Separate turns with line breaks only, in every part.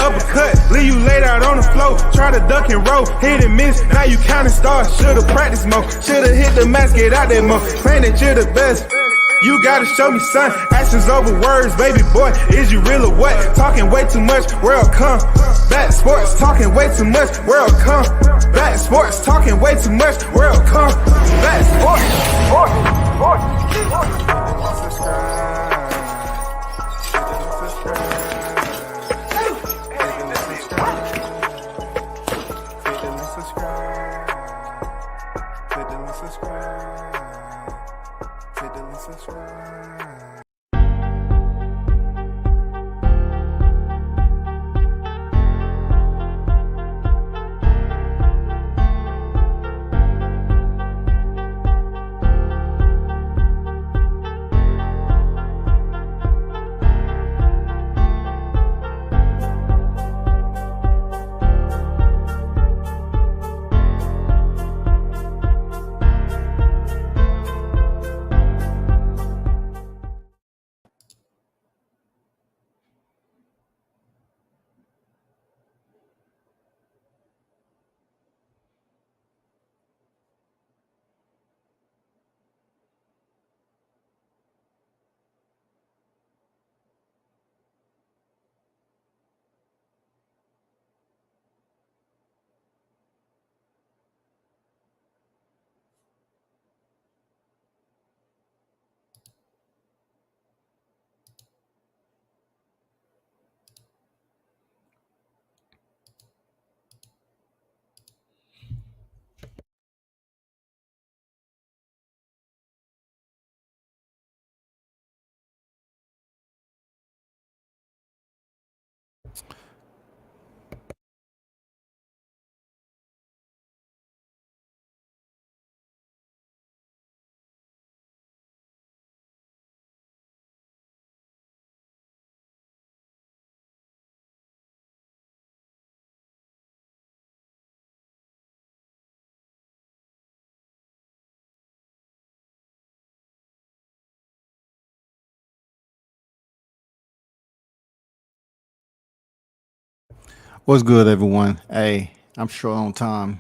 uppercut, leave you laid out on the floor. Try to duck and roll, hit and miss, now you counting stars. Should've practiced more, should've hit the mask, get out there more. Claim that you're the best. You gotta show me, son. Actions over words, baby boy. Is you real or what? Talking way too much, world come. Back sports, talking way too much, world come. Back sports, talking way too much, world come. Back
What's good, everyone? Hey, I'm short on time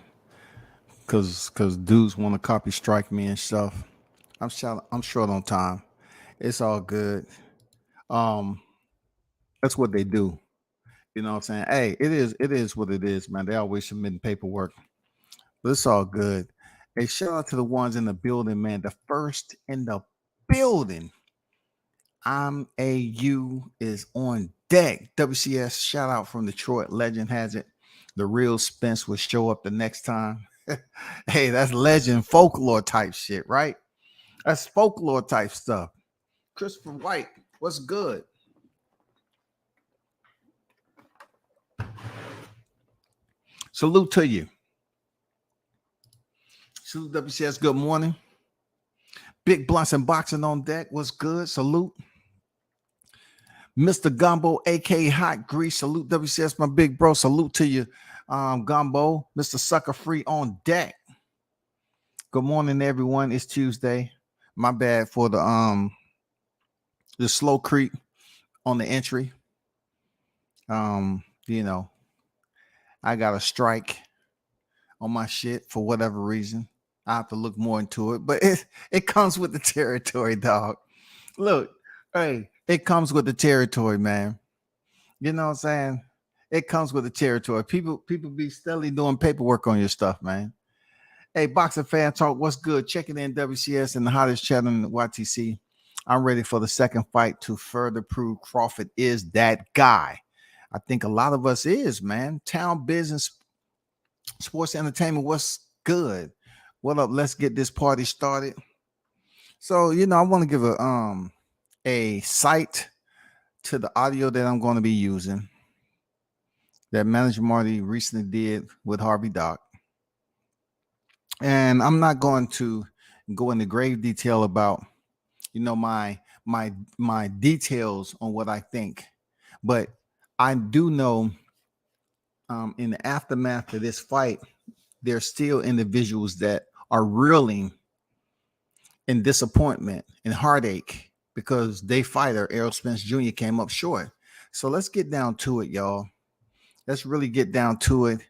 because dudes want to copy strike me and stuff. I'm short on time. It's all good. Um, that's what they do. You know what I'm saying? Hey, it is what it is, man. They always submitting paperwork, but it's all good. Hey, shout out to the ones in the building, man. The first in the building. I'm AU is on deck. WCS shout out from Detroit. Legend has it. The real Spence will show up the next time. Hey, that's legend folklore type shit, right? That's folklore type stuff. Christopher White, what's good? Salute to you. Salute WCS, good morning. Big Blunts and Boxing on deck, what's good? Salute. Mr. Gumbo, aka Hot Grease, salute WCS, my big bro. Salute to you, Gumbo. Mr. Sucker Free on deck. Good morning, everyone. It's Tuesday. My bad for the slow creep on the entry. You know, I got a strike on my shit for whatever reason. I have to look more into it, but it comes with the territory, dog. Look, hey. It comes with the territory, man. You know what I'm saying? It comes with the territory. People be steadily doing paperwork on your stuff, man. Hey, Boxing Fan Talk, what's good? Checking in WCS and the hottest chat in the YTC. I'm ready for the second fight to further prove Crawford is that guy. I think a lot of us is, man. Town business, sports entertainment, what's good? What up? Let's get this party started. So, you know, I want to give a site to the audio that I'm going to be using that Manager Marty recently did with Harvey Dock. And I'm not going to go into grave detail about, you know, my details on what I think, but I do know in the aftermath of this fight, there's still individuals that are reeling in disappointment and heartache because their fighter, Errol Spence Jr., came up short. So let's get down to it, y'all. let's really get down to it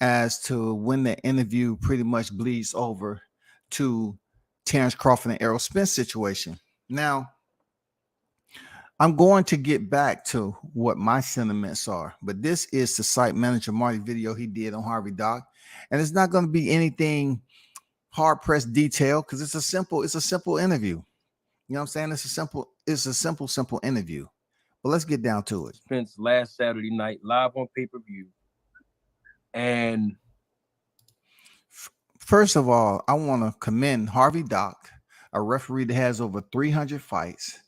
as to when the interview pretty much bleeds over to Terence Crawford and Errol Spence situation. Now, I'm going to get back to what my sentiments are, but this is the site manager Marty video he did on Harvey Dock, and it's not going to be anything hard pressed detail because it's a simple interview. You know what I'm saying? It's a simple interview. But let's get down to it.
Spence last Saturday night live on pay-per-view. And
first of all, I want to commend Harvey Dock, a referee that has over 300 fights,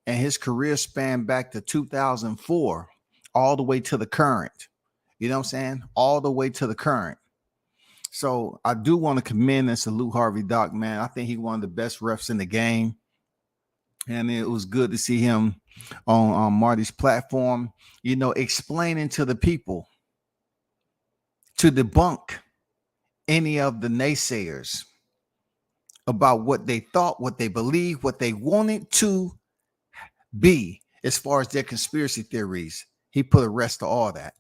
and his career spanned back to 2004 all the way to the current. You know what I'm saying? All the way to the current. So I do want to commend and salute Harvey Dock, man. I think he's one of the best refs in the game. And it was good to see him on Marty's platform, you know, explaining to the people to debunk any of the naysayers about what they thought, what they believed, what they wanted to be as far as their conspiracy theories. He put a rest to all that.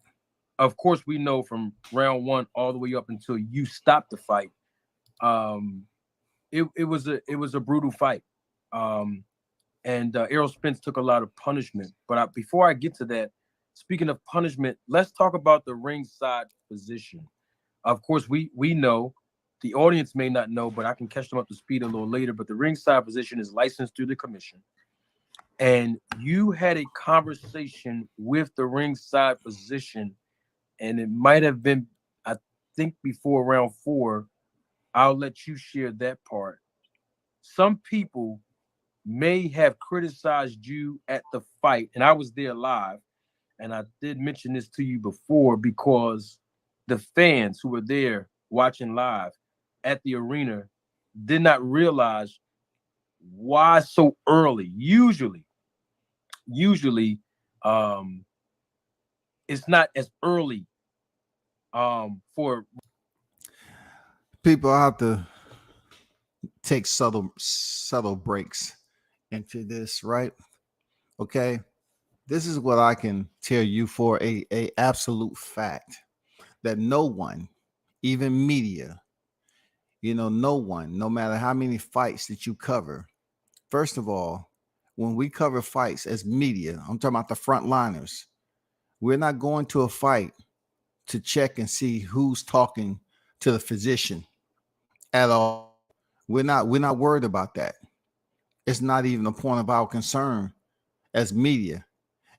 Of course, we know from round one all the way up until you stopped the fight. It was a brutal fight. And Errol Spence took a lot of punishment. But before I get to that, speaking of punishment, let's talk about the ringside position. Of course, we know, the audience may not know, but I can catch them up to speed a little later. But the ringside position is licensed through the commission. And you had a conversation with the ringside position, and it might have been, I think, before round 4. I'll let you share that part. Some people may have criticized you at the fight, and I was there live, and I did mention this to you before, because the fans who were there watching live at the arena did not realize why so early. Usually it's not as early for
people. I have to take subtle breaks into this, right? Okay, this is what I can tell you for a absolute fact, that no one, even media, you know, no one, no matter how many fights that you cover, first of all, when we cover fights as media, I'm talking about the frontliners, we're not going to a fight to check and see who's talking to the physician at all. We're not worried about that. It's not even a point of our concern as media.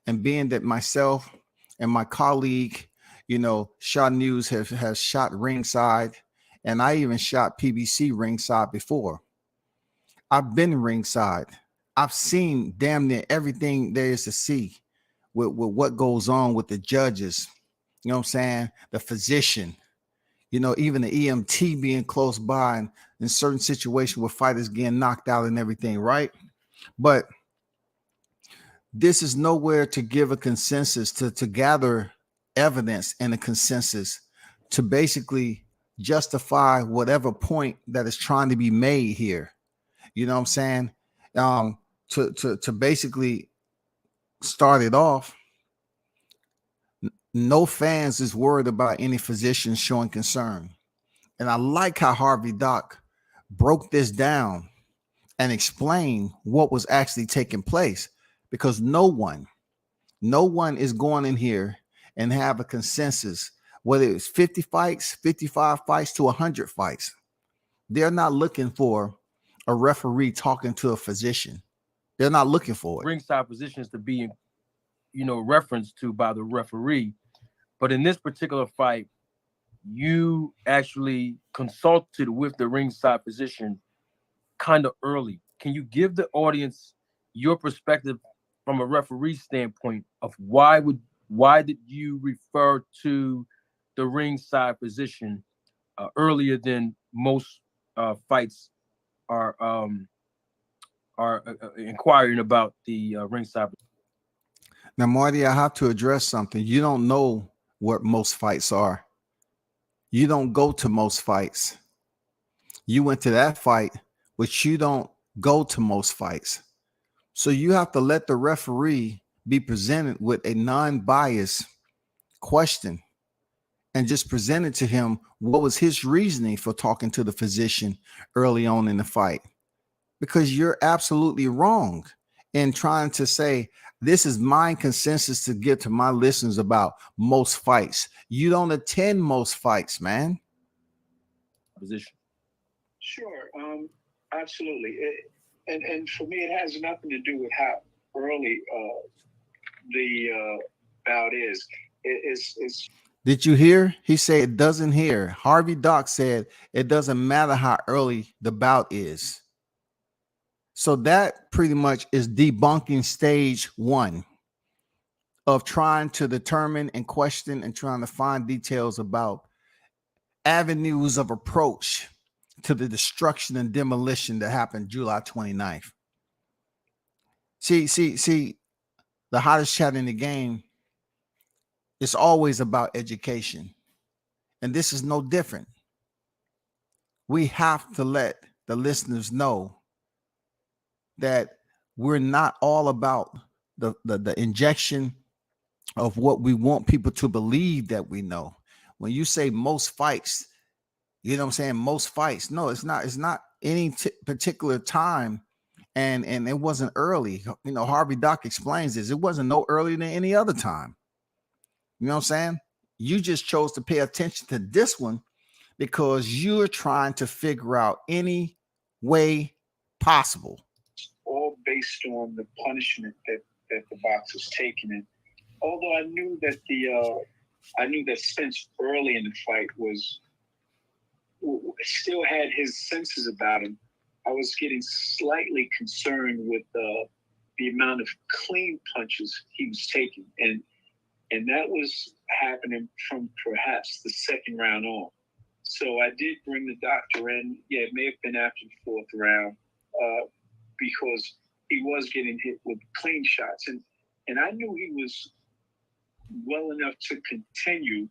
And being that myself and my colleague, you know, Shot News has shot ringside, and I even shot PBC ringside before. I've been ringside. I've seen damn near everything there is to see with what goes on with the judges. You know what I'm saying? The physician, you know, even the EMT being close by, and in certain situations where fighters getting knocked out and everything, right? But this is nowhere to give a consensus, to gather evidence and a consensus to basically justify whatever point that is trying to be made here. You know what I'm saying? To basically start it off, no fans is worried about any physicians showing concern. And I like how Harvey Dock broke this down and explained what was actually taking place, because no one is going in here and have a consensus, whether it's 50 fights, 55 fights to 100 fights. They're not looking for a referee talking to a physician. They're not looking for it.
Ringside positions to be, you know, referenced to by the referee. But in this particular fight, you actually consulted with the ringside position kind of early. Can you give the audience your perspective from a referee standpoint of why did you refer to the ringside position earlier than most fights are inquiring about the ringside?
Now, Marty, I have to address something. You don't know what most fights are. You don't go to most fights. You went to that fight, but you don't go to most fights. So you have to let the referee be presented with a non-biased question and just presented to him what was his reasoning for talking to the physician early on in the fight. Because you're absolutely wrong in trying to say, this is my consensus to give to my listeners about most fights. You don't attend most fights, man.
Position.
Sure, absolutely. And for me, it has nothing to do with how early the bout is. It's
Did you hear? He said it doesn't hear. Harvey Dock said it doesn't matter how early the bout is. So that pretty much is debunking stage one of trying to determine and question and trying to find details about avenues of approach to the destruction and demolition that happened July 29th. See, the hottest chat in the game is always about education. And this is no different. We have to let the listeners know that we're not all about the injection of what we want people to believe that we know. When you say most fights, you know what I'm saying? Most fights. No, it's not any particular time. And it wasn't early. You know, Harvey Dock explains this. It wasn't no earlier than any other time. You know what I'm saying? You just chose to pay attention to this one because you're trying to figure out any way possible.
all based on the punishment that the boxer's taken. And although I knew that Spence early in the fight still had his senses about him, I was getting slightly concerned with the amount of clean punches he was taking, and that was happening from perhaps the second round on. So I did bring the doctor in. Yeah, it may have been after the fourth round because he was getting hit with clean shots, and I knew he was well enough to continue,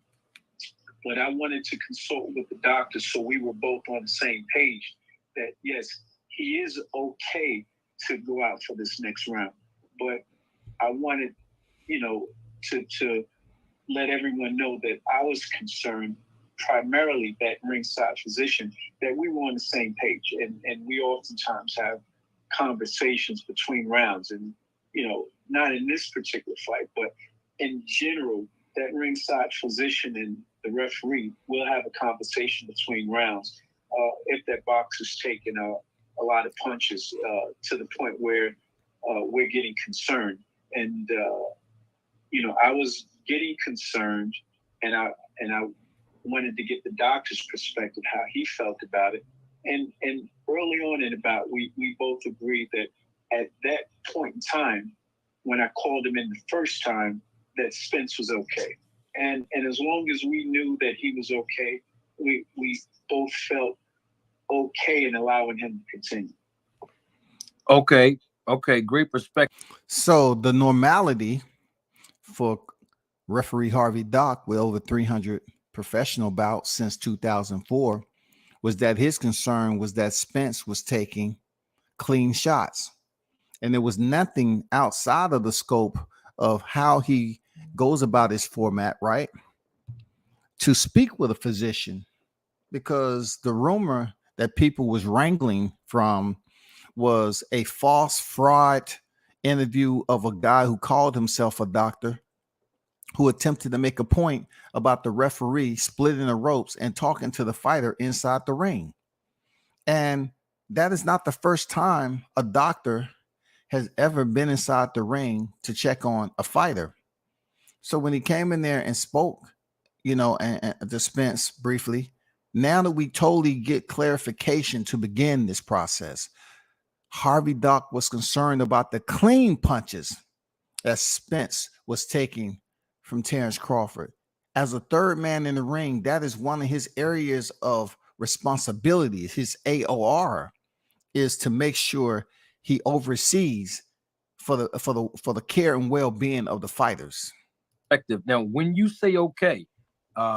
but I wanted to consult with the doctor so we were both on the same page that yes, he is okay to go out for this next round, but I wanted, to let everyone know that I was concerned, primarily that ringside physician, that we were on the same page, and we oftentimes have conversations between rounds, and not in this particular fight, but in general, that ringside physician and the referee will have a conversation between rounds if that boxer's taking a lot of punches to the point where we're getting concerned. And I was getting concerned, and I wanted to get the doctor's perspective, how he felt about it. And early on in the bout, we both agreed that at that point in time, when I called him in the first time, that Spence was okay. And as long as we knew that he was okay, we both felt okay in allowing him to continue.
Okay, great perspective.
So the normality for referee Harvey Dock, with over 300 professional bouts since 2004, was that his concern was that Spence was taking clean shots. And there was nothing outside of the scope of how he goes about his format, right? To speak with a physician, because the rumor that people was wrangling from was a false fraud interview of a guy who called himself a doctor, who attempted to make a point about the referee splitting the ropes and talking to the fighter inside the ring. And that is not the first time a doctor has ever been inside the ring to check on a fighter. So when he came in there and spoke, and to Spence briefly, now that we totally get clarification to begin this process, Harvey Dock was concerned about the clean punches that Spence was taking from Terence Crawford. As a third man in the ring, that is one of his areas of responsibility. His AOR is to make sure he oversees for the care and well-being of the fighters.
Now, when you say okay,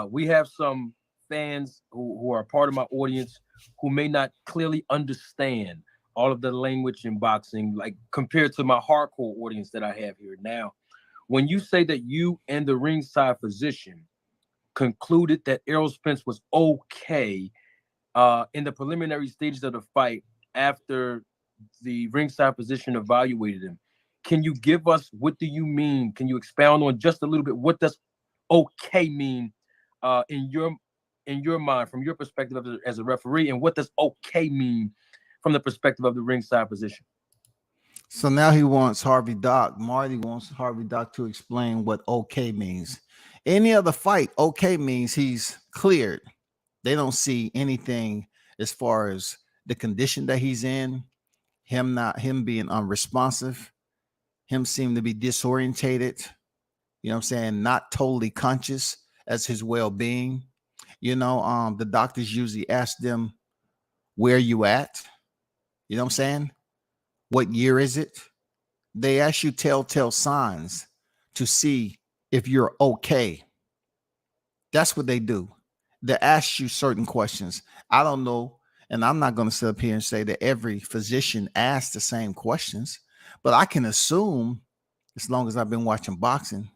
we have some fans who are part of my audience who may not clearly understand all of the language in boxing, like compared to my hardcore audience that I have here now. when you say that you and the ringside physician concluded that Errol Spence was okay in the preliminary stages of the fight after the ringside physician evaluated him, can you give us, what do you mean? Can you expound on just a little bit? What does okay mean in your mind, from your perspective as a referee, and what does okay mean from the perspective of the ringside physician?
So now he wants Harvey Dock. Marty wants Harvey Dock to explain what okay means. Any other fight, okay means he's cleared. They don't see anything as far as the condition that he's in, him being unresponsive, him seeming to be disorientated, you know what I'm saying, not totally conscious as his well-being. The doctors usually ask them, where you at? You know what I'm saying? What year is it? They ask you telltale signs to see if you're okay. That's what they do. They ask you certain questions. I don't know, and I'm not going to sit up here and say that every physician asks the same questions, but I can assume, as long as I've been watching boxing,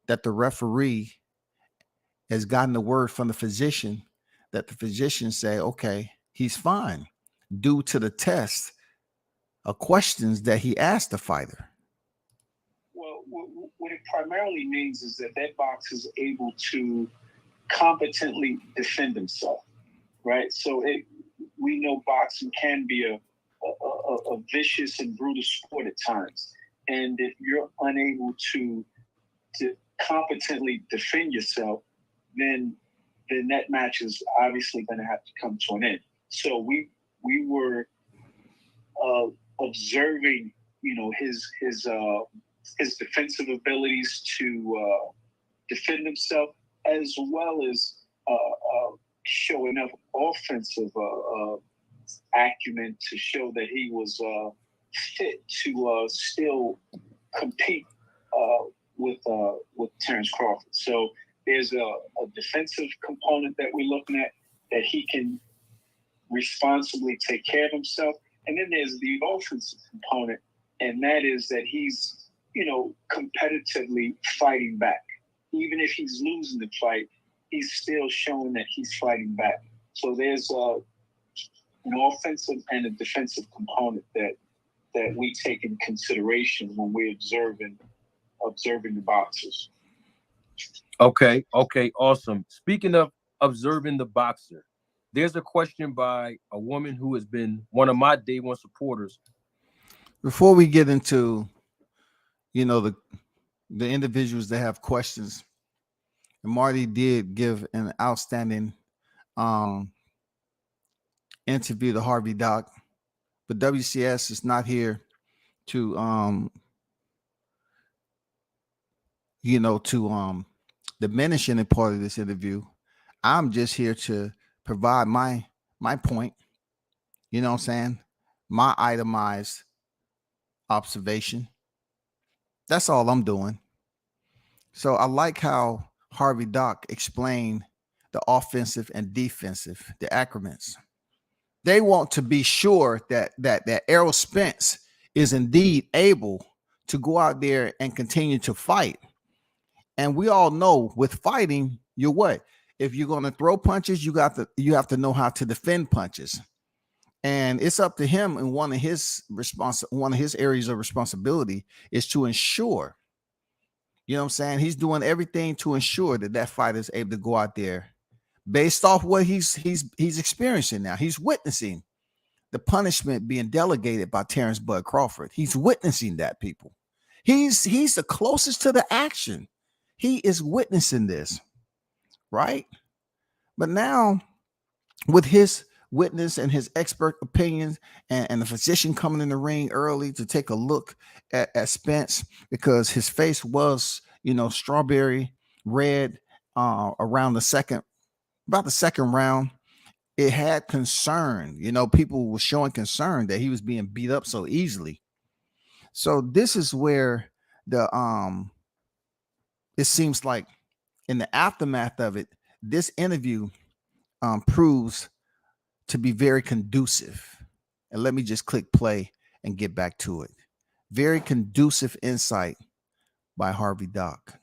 that the referee has gotten the word from the physician that the physician say, okay, he's fine, due to the test of questions that he asked the fighter.
Well, what it primarily means is that boxer is able to competently defend himself, right? So we know boxing can be a vicious and brutal sport at times, and if you're unable to competently defend yourself, then that match is obviously going to have to come to an end. So we were observing, his defensive abilities to defend himself, as well as show enough offensive acumen to show that he was fit to still compete with Terence Crawford. So there's a defensive component that we're looking at, that he can responsibly take care of himself. And then there's the offensive component, and that is that he's, competitively fighting back. Even if he's losing the fight, he's still showing that he's fighting back. So there's an offensive and a defensive component that we take in consideration when we're observing the boxers.
Okay, awesome. Speaking of observing the boxer, there's a question by a woman who has been one of my day one supporters.
Before we get into, the individuals that have questions, and Marty did give an outstanding interview to Harvey Dock, but WCS is not here to diminish any part of this interview. I'm just here to provide my point, you know what I'm saying, my itemized observation. That's all I'm doing. So I like how Harvey Dock explained the offensive and defensive, the acronyms. They want to be sure that Errol Spence is indeed able to go out there and continue to fight. And we all know with fighting, you're what? If you're going to throw punches, you have to know how to defend punches. And it's up to him, and one of his areas of responsibility is to ensure, you know what I'm saying, he's doing everything to ensure that fighter is able to go out there based off what he's experiencing now. He's witnessing the punishment being delegated by Terence Bud Crawford. He's witnessing that, people. He's the closest to the action. He is witnessing this, right? But now, with his witness and his expert opinions, and the physician coming in the ring early to take a look at Spence, because his face was, strawberry red around about the second round. It had concern, people were showing concern that he was being beat up so easily. So this is where it seems like in the aftermath of it, this interview proves to be very conducive. And let me just click play and get back to it. Very conducive insight by Harvey Dock.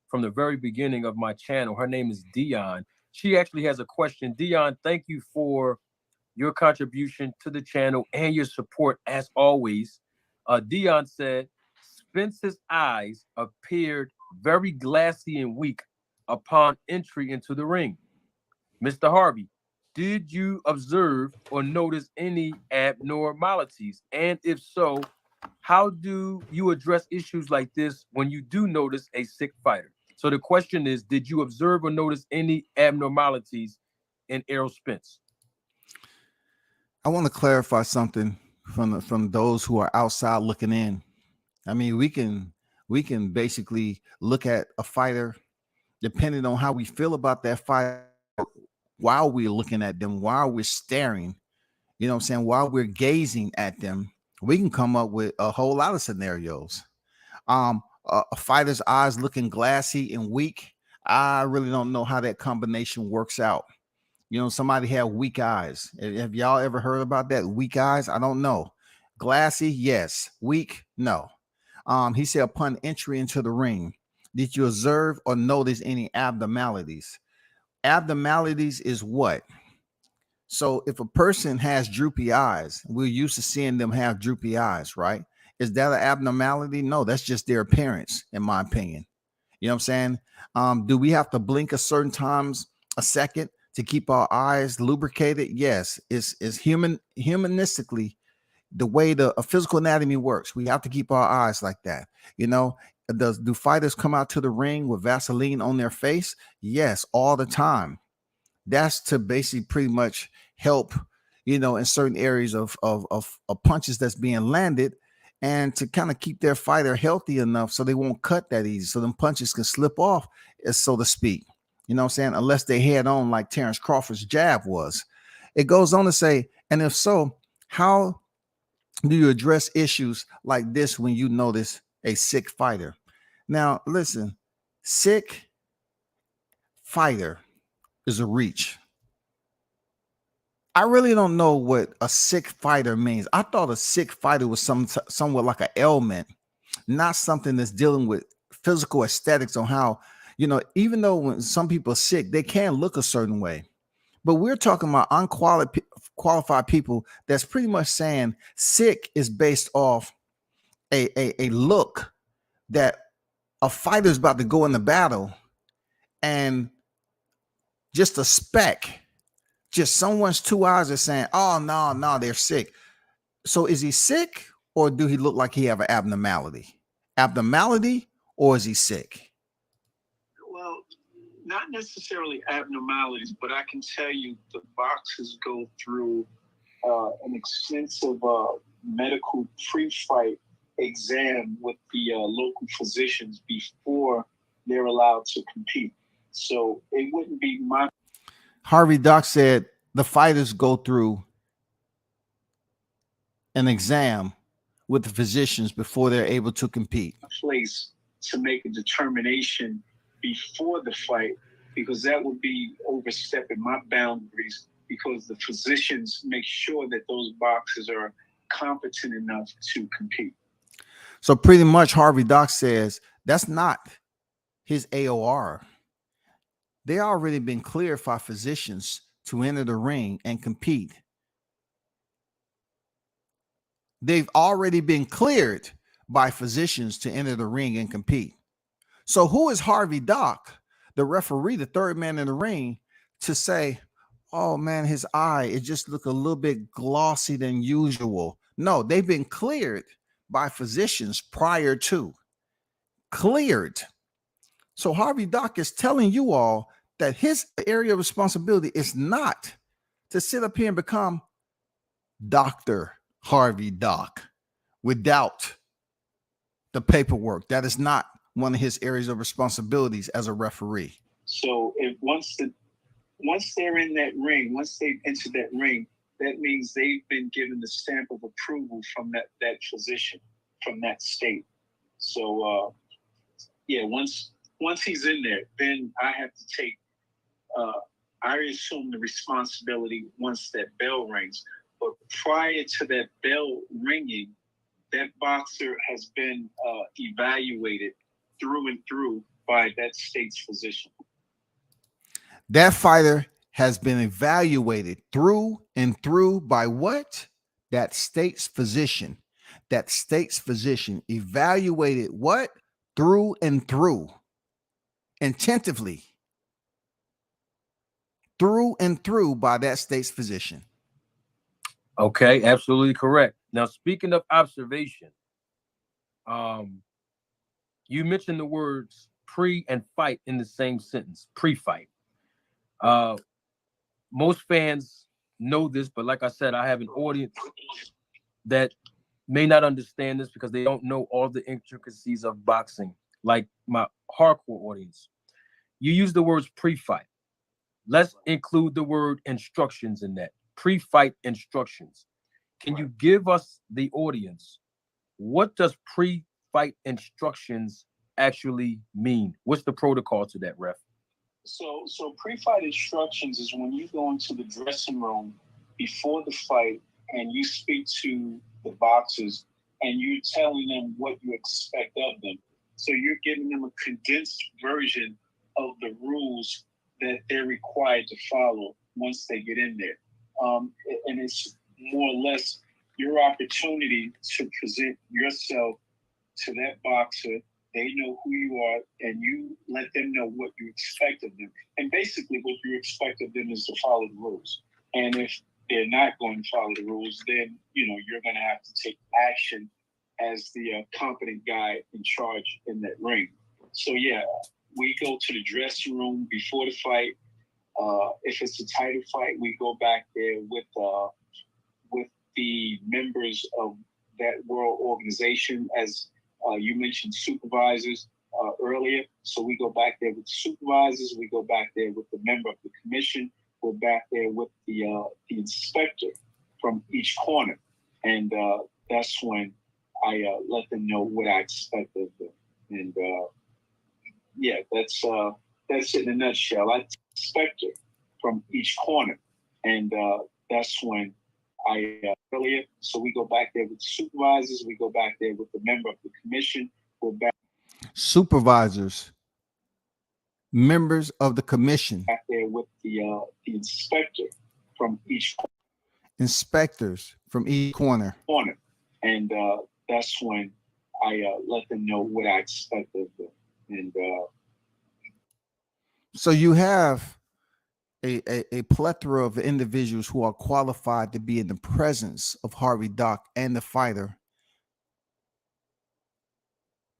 From the very beginning of my channel. Her name is Dion. She actually has a question. Dion, thank you for your contribution to the channel and your support as always. Dion said, Spence's eyes appeared very glassy and weak upon entry into the ring. Mr. Harvey, did you observe or notice any abnormalities? And if so, how do you address issues like this when you do notice a sick fighter? So the question is, did you observe or notice any abnormalities in Errol Spence?
I want to clarify something from those who are outside looking in. I mean, we can basically look at a fighter depending on how we feel about that fighter while we're looking at them, while we're staring, you know what I'm saying, while we're gazing at them. We can come up with a whole lot of scenarios. A fighter's eyes looking glassy and weak. I really don't know how that combination works out. You know, somebody had weak eyes. Have y'all ever heard about that? Weak eyes? I don't know. Glassy, yes. Weak, no. He said, upon entry into the ring, did you observe or notice any abnormalities? Abnormalities is what? So if a person has droopy eyes, we're used to seeing them have droopy eyes, right? Is that an abnormality? No, that's just their appearance, in my opinion. You know what I'm saying? Do we have to blink a certain times a second to keep our eyes lubricated? Yes, it's humanistically the way the physical anatomy works. We have to keep our eyes like that. You know, do fighters come out to the ring with Vaseline on their face? Yes, all the time. That's to basically pretty much help, you know, in certain areas of punches that's being landed, and to kind of keep their fighter healthy enough so they won't cut that easy, so them punches can slip off, so to speak. You know what I'm saying? Unless they head on like Terence Crawford's jab was. It goes on to say, and if so, how do you address issues like this when you notice a sick fighter? Now, listen, sick fighter is a reach. I really don't know what a sick fighter means. I thought a sick fighter was somewhat like an ailment, not something that's dealing with physical aesthetics on how, you know, even though when some people are sick, they can look a certain way. But we're talking about unqualified people that's pretty much saying sick is based off a look that a fighter is about to go into battle, and just a speck, just someone's two eyes are saying, oh, no, they're sick. So is he sick, or do he look like he have an abnormality? Abnormality, or is he sick?
Well, not necessarily abnormalities, but I can tell you the boxers go through an extensive medical pre-fight exam with the local physicians before they're allowed to compete. So it wouldn't be my...
Harvey Dock said the fighters go through an exam with the physicians before they're able to compete.
Place to make a determination before the fight, because that would be overstepping my boundaries, because the physicians make sure that those boxers are competent enough to compete.
So pretty much Harvey Dock says that's not his AOR. They already been cleared by physicians to enter the ring and compete. They've already been cleared by physicians to enter the ring and compete. So who is Harvey Dock, the referee, the third man in the ring, to say, oh man, his eye, it just looked a little bit glossy than usual? No, they've been cleared by physicians prior to. Cleared. So Harvey Dock is telling you all that his area of responsibility is not to sit up here and become Dr. Harvey Dock without the paperwork. That is not one of his areas of responsibilities as a referee.
So if once they're in that ring, once they enter that ring, that means they've been given the stamp of approval from that physician, from that state. So yeah, once he's in there, then I have to take, I assume the responsibility once that bell rings. But prior to that bell ringing, that boxer has been evaluated through and through by that state's physician.
That fighter has been evaluated through and through by what? That state's physician. That state's physician evaluated what? Through and through. Attentively. Through and through by that state's physician.
Okay, absolutely correct. Now, speaking of observation, you mentioned the words pre and fight in the same sentence, pre-fight. Most fans know this, but like I said, I have an audience that may not understand this because they don't know all the intricacies of boxing, like my hardcore audience. You use the words pre-fight. Let's include the word instructions in that. Pre-fight instructions. Can you give us, the audience, what does pre-fight instructions actually mean? What's the protocol to that, ref?
So pre-fight instructions is when you go into the dressing room before the fight and you speak to the boxers and you're telling them what you expect of them. So you're giving them a condensed version of the rules that they're required to follow once they get in there. And it's more or less your opportunity to present yourself to that boxer. They know who you are, and you let them know what you expect of them. And basically what you expect of them is to follow the rules. And if they're not going to follow the rules, then, you're going to have to take action as the competent guy in charge in that ring. So, yeah, we go to the dressing room before the fight. If it's a title fight, we go back there with the members of that world organization, as you mentioned supervisors earlier. So we go back there with the supervisors. We go back there with the member of the commission. We're back there with the inspector from each corner. And that's when I let them know what I expect of them. And yeah, that's it in a nutshell. I inspector from each corner. And that's when I earlier. So we go back there with supervisors. We go back there with the member of the commission. We're back.
Supervisors, members of the commission.
Back there with the inspector from each corner.
Inspectors from each corner.
And that's when I let them know what I expect of them. And
so you have a plethora of individuals who are qualified to be in the presence of Harvey Dock and the fighter,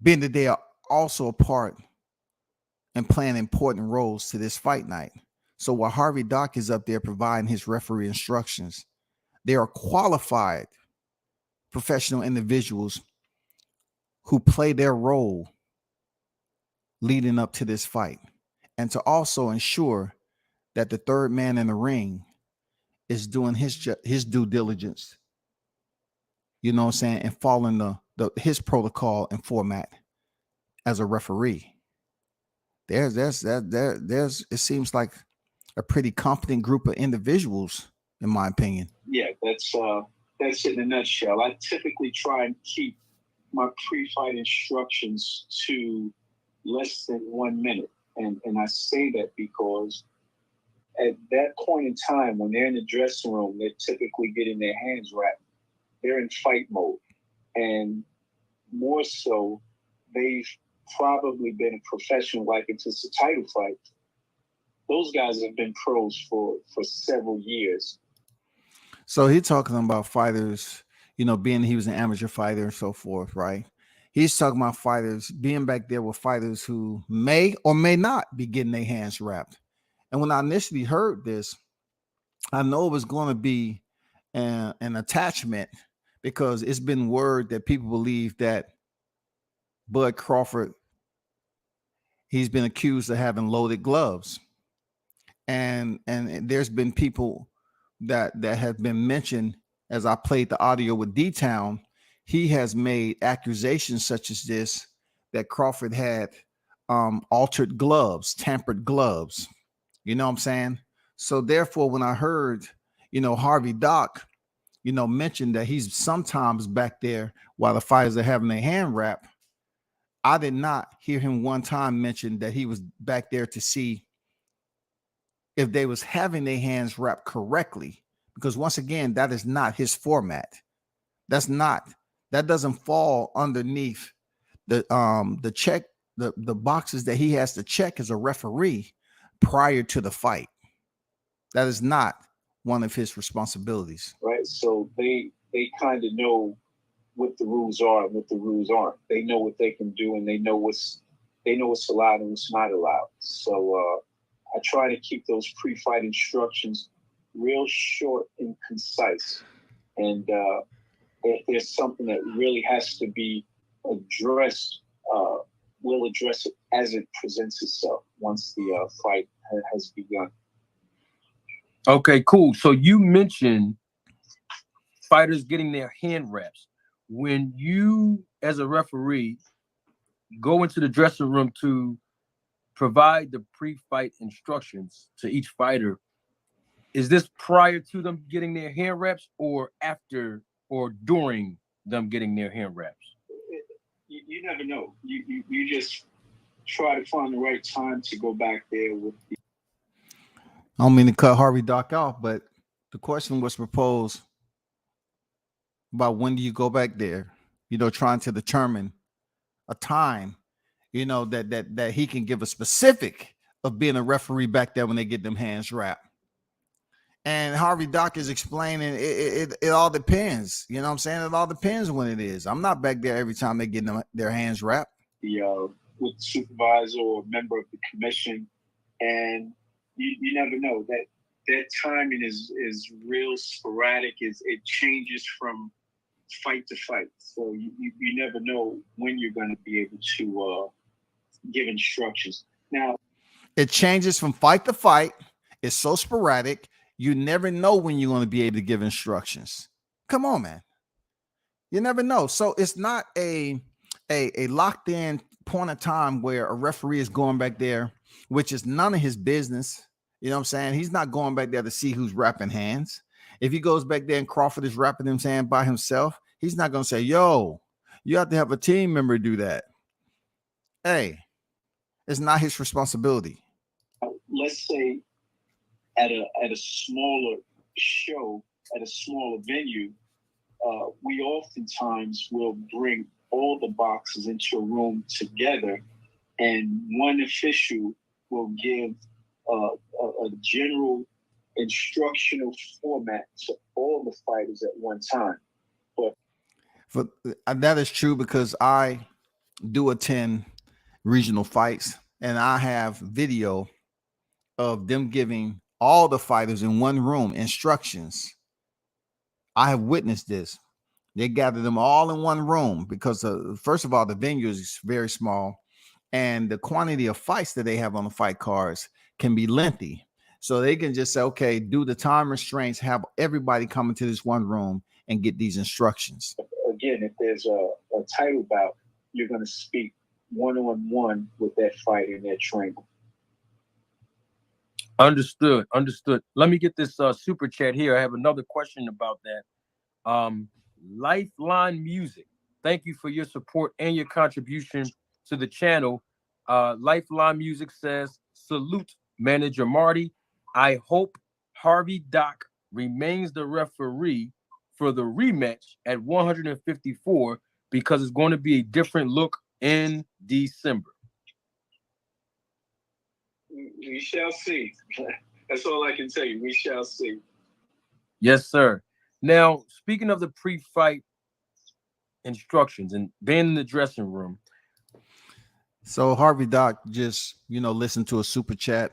being that they are also a part and playing important roles to this fight night. So while Harvey Dock is up there providing his referee instructions, they are qualified professional individuals who play their role leading up to this fight, and to also ensure that the third man in the ring is doing his due diligence, you know what I'm saying, and following his protocol and format as a referee. It seems like a pretty competent group of individuals, in my opinion.
Yeah, that's it in a nutshell. I typically try and keep my pre-fight instructions to less than 1 minute. And I say that because at that point in time, when they're in the dressing room, they're typically getting their hands wrapped. They're in fight mode. And more so, they've probably been a professional, like if it's a title fight. Those guys have been pros for several years.
So he's talking about fighters, being he was an amateur fighter and so forth, right? He's talking about fighters being back there with fighters who may or may not be getting their hands wrapped. And when I initially heard this, I know it was going to be an attachment, because it's been word that people believe that Bud Crawford, he's been accused of having loaded gloves. And there's been people that have been mentioned, as I played the audio with D-Town, he has made accusations such as this, that Crawford had altered gloves, tampered gloves. You know what I'm saying? So therefore, when I heard, Harvey Dock, mentioned that he's sometimes back there while the fighters are having their hand wrapped, I did not hear him one time mention that he was back there to see if they was having their hands wrapped correctly, because once again, that is not his format. That doesn't fall underneath the check, the boxes that he has to check as a referee prior to the fight. That is not one of his responsibilities.
Right. So they kind of know what the rules are and what the rules aren't. They know what they can do, and they know what's allowed and what's not allowed. So I try to keep those pre-fight instructions real short and concise. And if there's something that really has to be addressed, we'll address it as it presents itself once the fight has begun.
Okay, cool. So you mentioned fighters getting their hand wraps. When you, as a referee, go into the dressing room to provide the pre-fight instructions to each fighter, is this prior to them getting their hand wraps, or after or during them getting their hand wraps?
You never know. You just try to find the right time to go back there with the.
I don't mean to cut Harvey Dock off, but the question was proposed about when do you go back there, trying to determine a time, that he can give a specific of being a referee back there when they get them hands wrapped. And Harvey Dock is explaining it all depends. You know what I'm saying? It all depends when it is. I'm not back there every time they get their hands wrapped.
With the supervisor or member of the commission, and you never know. That timing is real sporadic. It changes from fight to fight. So you never know when you're going to be able to give instructions. Now,
it changes from fight to fight. It's so sporadic. You never know when you're going to be able to give instructions. Come on, man. You never know. So it's not a locked in point of time where a referee is going back there, which is none of his business. You know what I'm saying? He's not going back there to see who's wrapping hands. If he goes back there and Crawford is wrapping his hand by himself, he's not going to say, yo, you have to have a team member do that. Hey, it's not his responsibility.
Let's say at a smaller show, at a smaller venue, we oftentimes will bring all the boxes into a room together, and one official will give a general instructional format to all the fighters at one time.
But that is true, because I do attend regional fights, and I have video of them giving all the fighters in one room instructions. I have witnessed this. They gather them all in one room because, first of all, the venue is very small, and the quantity of fights that they have on the fight cards can be lengthy. So they can just say, okay, do the time restraints, have everybody come into this one room and get these instructions.
Again, if there's a title bout, you're going to speak one-on-one with that fighter and that trainer.
Understood. Let me get this super chat here. I have another question about that. Lifeline Music, thank you for your support and your contribution to the channel. Lifeline Music says, salute Manager Marty. I hope Harvey Dock remains the referee for the rematch at 154, because it's going to be a different look in December.
We shall see. That's all I can tell you. We shall see.
Yes, sir. Now, speaking of the pre-fight instructions and being in the dressing room.
So Harvey Dock just, listened to a super chat,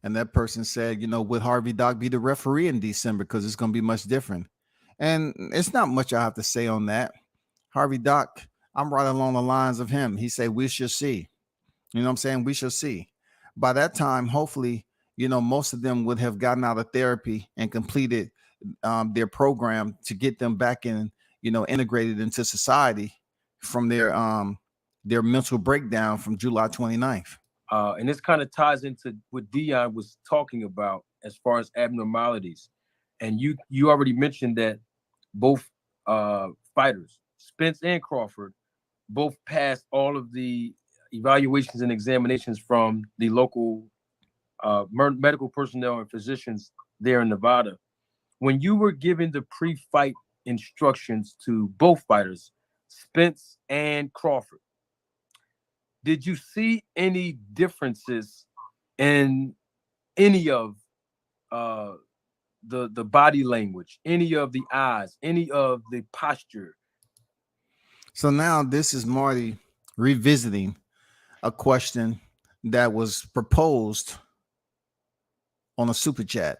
and that person said, would Harvey Dock be the referee in December? Because it's going to be much different. And it's not much I have to say on that. Harvey Dock, I'm right along the lines of him. He said, we shall see. You know what I'm saying? We shall see. By that time, hopefully, most of them would have gotten out of therapy and completed their program to get them back in, integrated into society from their mental breakdown from July 29th.
And this kind of ties into what Dion was talking about as far as abnormalities. And you already mentioned that both fighters, Spence and Crawford, both passed all of the evaluations and examinations from the local medical personnel and physicians there in Nevada. When you were given the pre-fight instructions to both fighters, Spence and Crawford, did you see any differences in any of the body language, any of the eyes, any of the posture?
So now this is Marty revisiting a question that was proposed on a super chat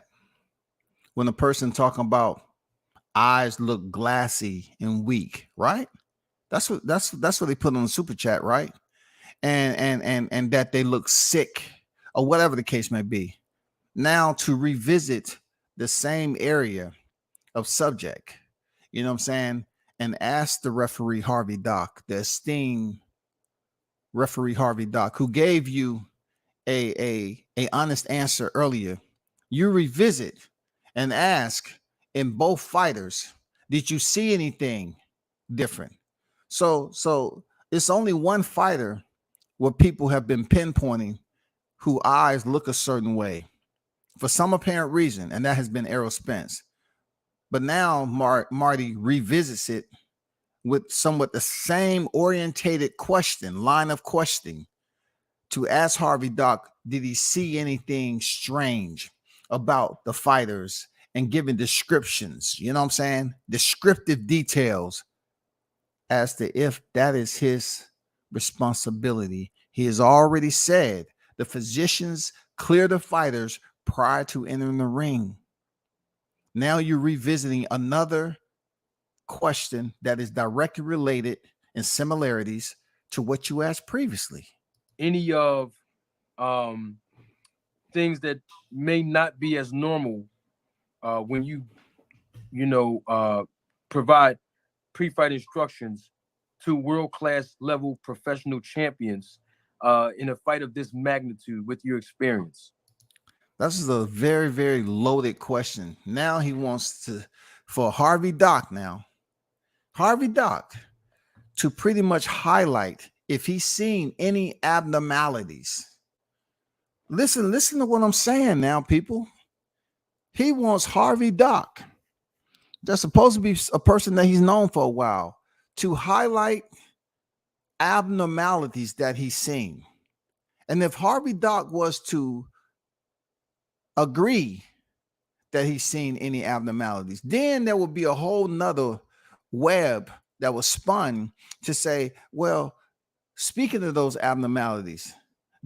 when a person talking about eyes look glassy and weak, right? That's what they put on the super chat, right? And that they look sick or whatever the case may be. Now to revisit the same area of subject, you know what I'm saying, and ask the referee Harvey Dock, the esteemed referee Harvey Dock, who gave you a honest answer earlier. You revisit and ask in both fighters, did you see anything different? So it's only one fighter where people have been pinpointing who eyes look a certain way for some apparent reason, and that has been Errol Spence. But now Marty revisits it with somewhat the same orientated question, line of questioning, to ask Harvey Dock, did he see anything strange about the fighters, and giving descriptions, you know what I'm saying? Descriptive details as to if that is his responsibility. He has already said the physicians clear the fighters prior to entering the ring. Now you're revisiting another question that is directly related in similarities to what you asked previously.
Any of things that may not be as normal when you provide pre-fight instructions to world-class level professional champions in a fight of this magnitude with your experience?
This is a very, very loaded question. Now he wants for Harvey Dock to pretty much highlight if he's seen any abnormalities. Listen to what I'm saying now, people. He wants Harvey Dock, that's supposed to be a person that he's known for a while, to highlight abnormalities that he's seen. And if Harvey Dock was to agree that he's seen any abnormalities, then there would be a whole nother web that was spun to say, well, speaking of those abnormalities,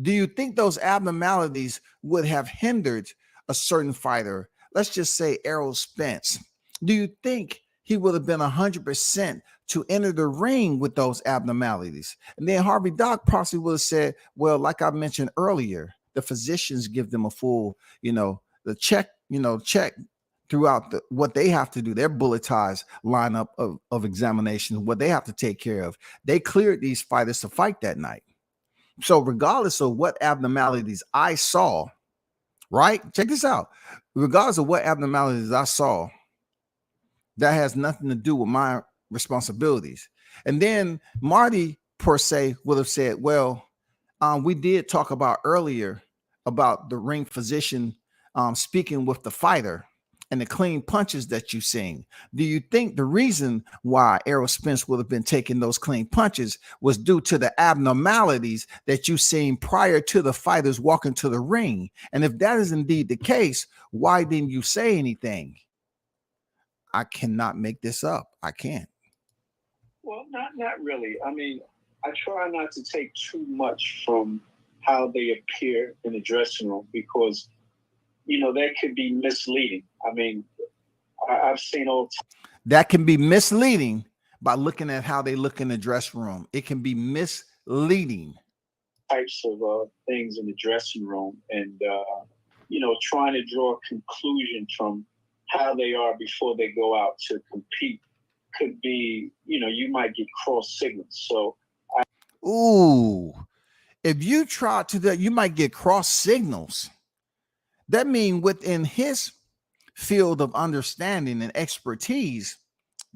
do you think those abnormalities would have hindered a certain fighter? Let's just say Errol Spence. Do you think he would have been 100% to enter the ring with those abnormalities? And then Harvey Dock possibly would have said, well, like I mentioned earlier, the physicians give them a full, the check throughout what they have to do, their bulletized lineup of examination, what they have to take care of. They cleared these fighters to fight that night. So regardless of what abnormalities I saw, right? Check this out. Regardless of what abnormalities I saw, that has nothing to do with my responsibilities. And then Marty, per se, would have said, well, we did talk about earlier about the ring physician speaking with the fighter and the clean punches that you've seen. Do you think the reason why Errol Spence would have been taking those clean punches was due to the abnormalities that you've seen prior to the fighters walking to the ring? And if that is indeed the case, why didn't you say anything? I cannot make this up. I can't.
Well, not really. I mean, I try not to take too much from how they appear in the dressing room because, that could be misleading. I mean, I've seen all
that can be misleading by looking at how they look in the dressing room. It can be misleading.
Types of things in the dressing room, and trying to draw a conclusion from how they are before they go out to compete could be, you might get cross signals. So,
if you try to do that, you might get cross signals. That means within his field of understanding and expertise,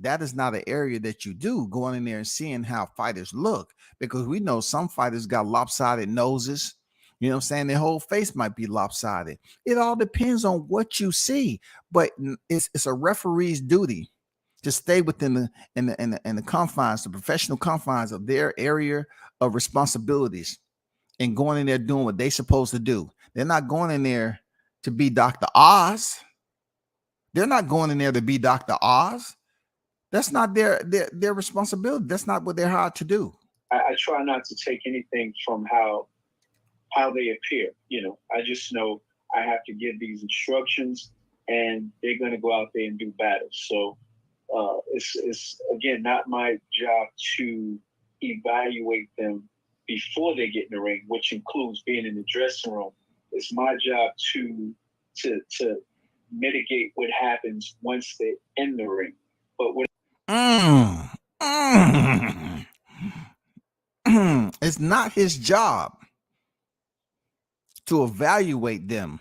that is not an area that you do, going in there and seeing how fighters look, because we know some fighters got lopsided noses. You know what I'm saying? Their whole face might be lopsided. It all depends on what you see, but it's a referee's duty to stay within the confines, the professional confines of their area of responsibilities, and going in there doing what they're supposed to do. They're not going in there to be Dr. Oz. They're not going in there to be Dr. Oz. That's not their responsibility. That's not what they're hired to do.
I try not to take anything from how they appear. You know, I just know I have to give these instructions, and they're going to go out there and do battle. So it's again not my job to evaluate them before they get in the ring, which includes being in the dressing room. It's my job to mitigate what happens once they're in the ring. But when
it's not his job to evaluate them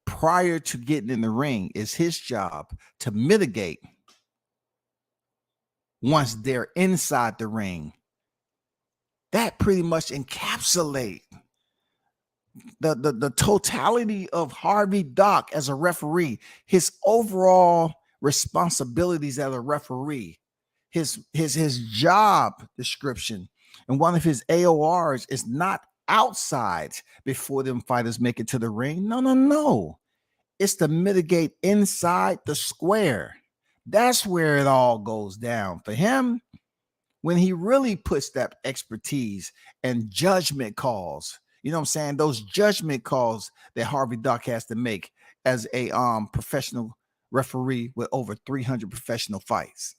prior to getting in the ring. It's his job to mitigate once they're inside the ring. That pretty much encapsulates the totality of Harvey Dock as a referee, his overall responsibilities as a referee, his job description, and one of his AORs is not outside before them fighters make it to the ring. No. It's to mitigate inside the square. That's where it all goes down for him. When he really puts that expertise and judgment calls, you know what I'm saying? Those judgment calls that Harvey Dock has to make as a professional referee with over 300 professional fights.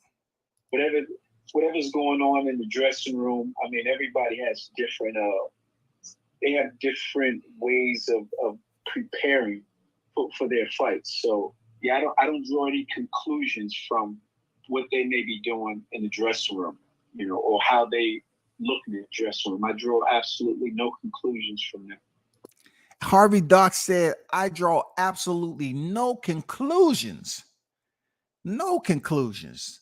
Whatever's going on in the dressing room, I mean, everybody has different, they have different ways of preparing for their fights. So yeah, I don't draw any conclusions from what they may be doing in the dressing room, you know, or how they look in the dressing room. I draw absolutely no conclusions from them.
Harvey Dock said, I draw absolutely no conclusions. No conclusions.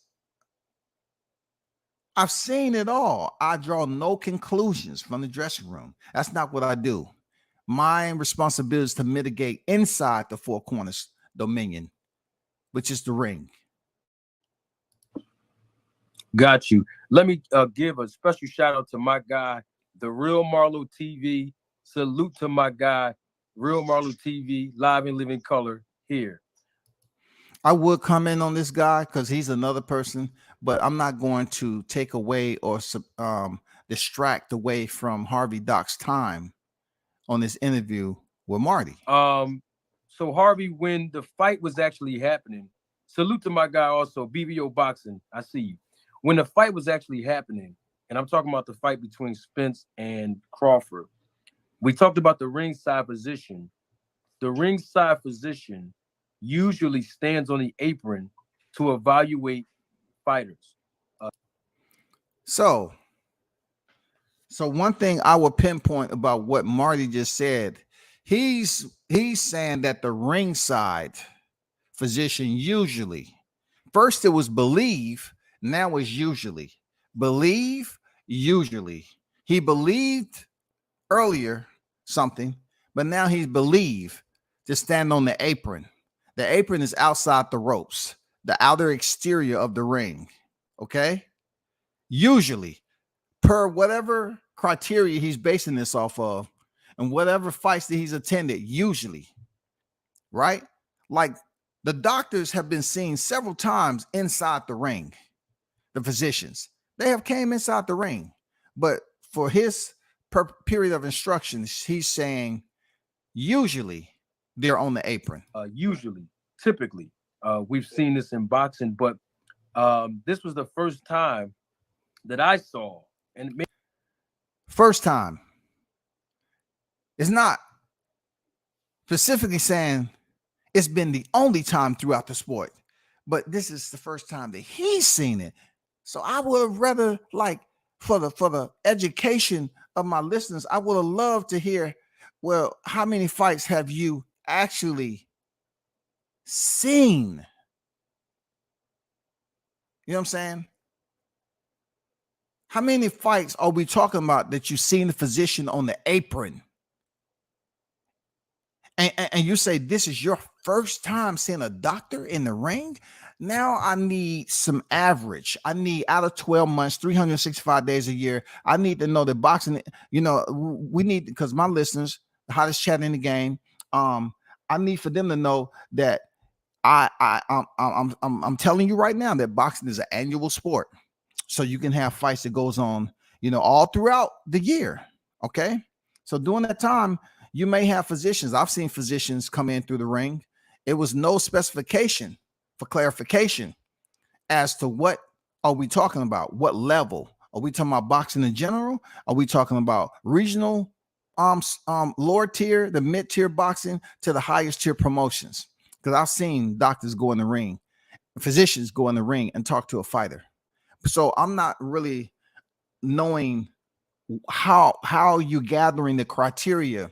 I've seen it all. I draw no conclusions from the dressing room. That's not what I do. My responsibility is to mitigate inside the four corners dominion, which is the ring.
Got you. Let me give a special shout out to my guy, the Real Marlo TV. Salute to my guy, Real Marlo TV, live and living color here.
I would comment on this guy because he's another person, but I'm not going to take away or distract away from Harvey Dock's time on this interview with Marty.
So Harvey, when the fight was actually happening, salute to my guy also, BBO Boxing. I see you. When the fight was actually happening, and I'm talking about the fight between Spence and Crawford, we talked about the ringside position. The ringside position usually stands on the apron to evaluate fighters.
So one thing I will pinpoint about what Marty just said, he's saying that the ringside position usually, first it was believe, now it's usually. Believe, usually. He believed earlier something, but now he's believed to stand on the apron. The apron is outside the ropes, the outer exterior of the ring. Okay? Usually, per whatever criteria he's basing this off of, and whatever fights that he's attended, usually, right? Like the doctors have been seen several times inside the ring. The physicians, they have came inside the ring, but for his period of instructions, he's saying usually they're on the apron.
Usually, typically, we've seen this in boxing, but this was the first time that I saw, and
first time. It's not specifically saying it's been the only time throughout the sport, but this is the first time that he's seen it. So I would have rather, like, for the education of my listeners, I would have loved to hear, well, how many fights have you actually seen? You know You know what I'm saying? How many fights are we talking about that you've seen the physician on the apron? And you say this is your first time seeing a doctor in the ring? Now I need some average. I need out of 12 months, 365 days a year. I need to know that boxing, you know, we need, because my listeners, the hottest chat in the game, I need for them to know that I'm telling you right now that boxing is an annual sport. So you can have fights that goes on, you know, all throughout the year. Okay. So during that time, you may have physicians. I've seen physicians come in through the ring. It was no specification for clarification as to what are we talking about? What level? Are we talking about boxing in general? Are we talking about regional, lower tier, the mid-tier boxing to the highest tier promotions? Because I've seen doctors go in the ring, physicians go in the ring and talk to a fighter. So I'm not really knowing how you're gathering the criteria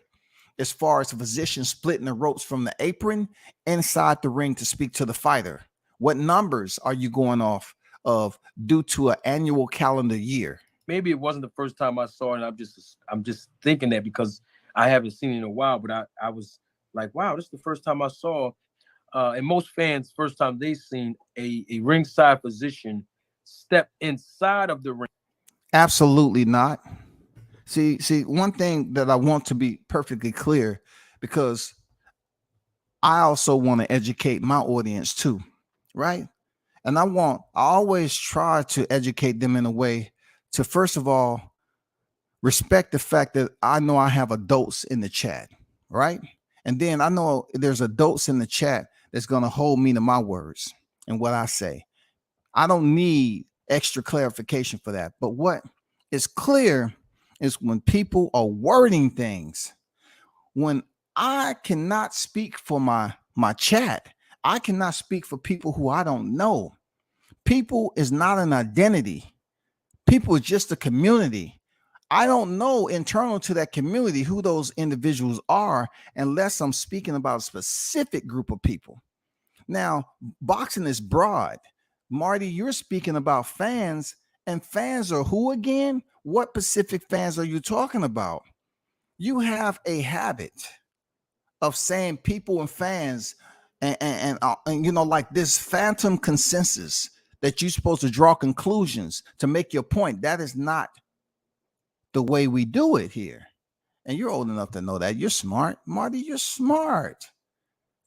as far as a physician splitting the ropes from the apron inside the ring to speak to the fighter. What numbers are you going off of due to an annual calendar year?
Maybe it wasn't the first time I saw it, and I'm just thinking that because I haven't seen it in a while, but I was like, wow, this is the first time I saw, and most fans, first time they've seen a ringside physician step inside of the ring.
Absolutely not. See, one thing that I want to be perfectly clear, because I also want to educate my audience too, right? And I always try to educate them in a way to, first of all, respect the fact that I know I have adults in the chat, right? And then I know there's adults in the chat that's going to hold me to my words and what I say. I don't need extra clarification for that. But what is clear is when people are wording things, when I cannot speak for my chat, I cannot speak for people who I don't know. People is not an identity. People is just a community. I don't know internal to that community who those individuals are unless I'm speaking about a specific group of people. Now, boxing is broad. Marty, you're speaking about fans, and fans are who again? What specific fans are you talking about? You have a habit of saying people and fans and you know, like this phantom consensus that you're supposed to draw conclusions to make your point. That is not the way we do it here. And you're old enough to know that. You're smart. Marty, you're smart.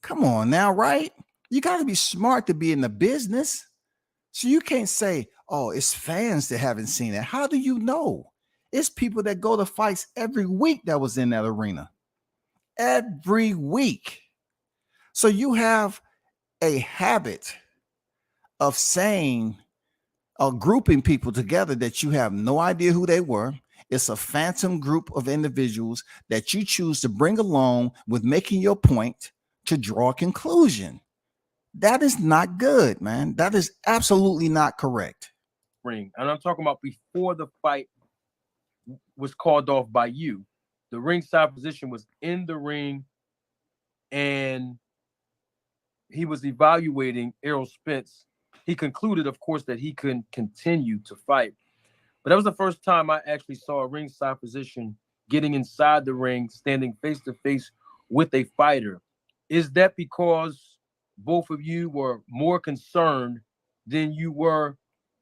Come on now, right? You got to be smart to be in the business. So you can't say, oh, it's fans that haven't seen it. How do you know? It's people that go to fights every week that was in that arena. Every week. So you have a habit of saying, grouping people together that you have no idea who they were. It's a phantom group of individuals that you choose to bring along with making your point to draw a conclusion. That is not good, man. That is absolutely not correct.
Ring. And I'm talking about before the fight was called off by you. The ringside position was in the ring, and he was evaluating Errol Spence. He concluded, of course, that he couldn't continue to fight. But that was the first time I actually saw a ringside position getting inside the ring, standing face to face with a fighter. Is that because both of you were more concerned than you were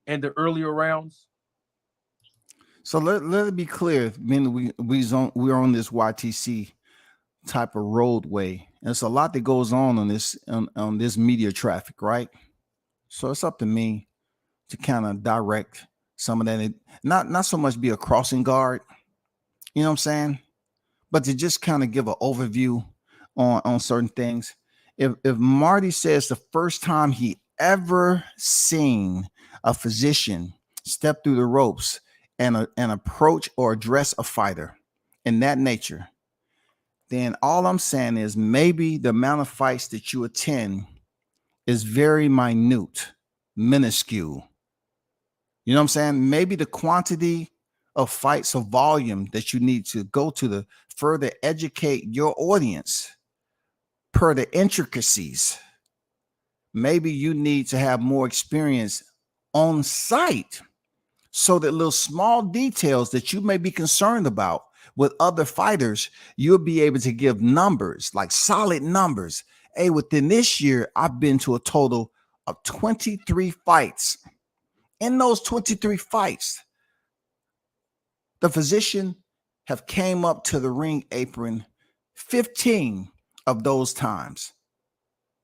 in the earlier rounds?
So let it be clear. I mean, we're on this YTC type of roadway. And it's a lot that goes on this media traffic, right? So it's up to me to kind of direct some of that. Not so much be a crossing guard, you know what I'm saying? But to just kind of give an overview on certain things. If Marty says the first time he ever seen a physician step through the ropes and approach or address a fighter in that nature, then all I'm saying is maybe the amount of fights that you attend is very minute, minuscule. You know what I'm saying? Maybe the quantity of fights or volume that you need to go to further educate your audience per the intricacies. Maybe you need to have more experience on site, so that little small details that you may be concerned about with other fighters, you'll be able to give numbers, like solid numbers. Hey, within this year, I've been to a total of 23 fights. In those 23 fights, the physician have came up to the ring apron 15 of those times.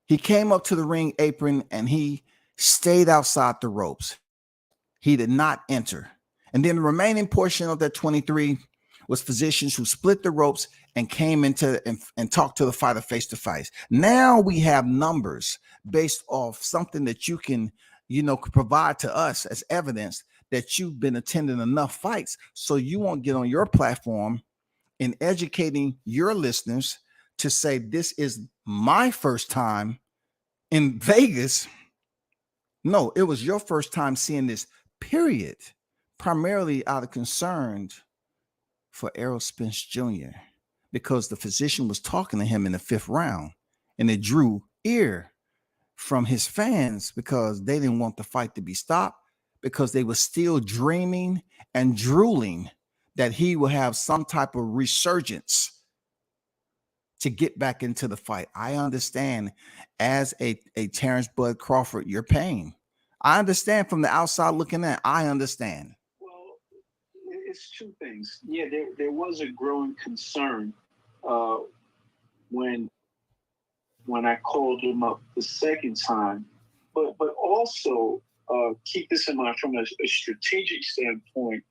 He came up to the ring apron and he stayed outside the ropes. He did not enter. And then the remaining portion of that 23 was physicians who split the ropes and came into and talked to the fighter face to face. Now we have numbers based off something that you can, provide to us as evidence that you've been attending enough fights, so you won't get on your platform in educating your listeners to say, this is my first time in Vegas. No, it was your first time seeing this, period. Primarily out of concern for Errol Spence Jr., because the physician was talking to him in the 5th round, and it drew ear from his fans because they didn't want the fight to be stopped, because they were still dreaming and drooling that he will have some type of resurgence to get back into the fight. I understand, as a Terence Bud Crawford, your pain. I understand from the outside looking in. I understand.
Well, it's two things. Yeah, there was a growing concern when I called him up the second time, but also keep this in mind from a strategic standpoint.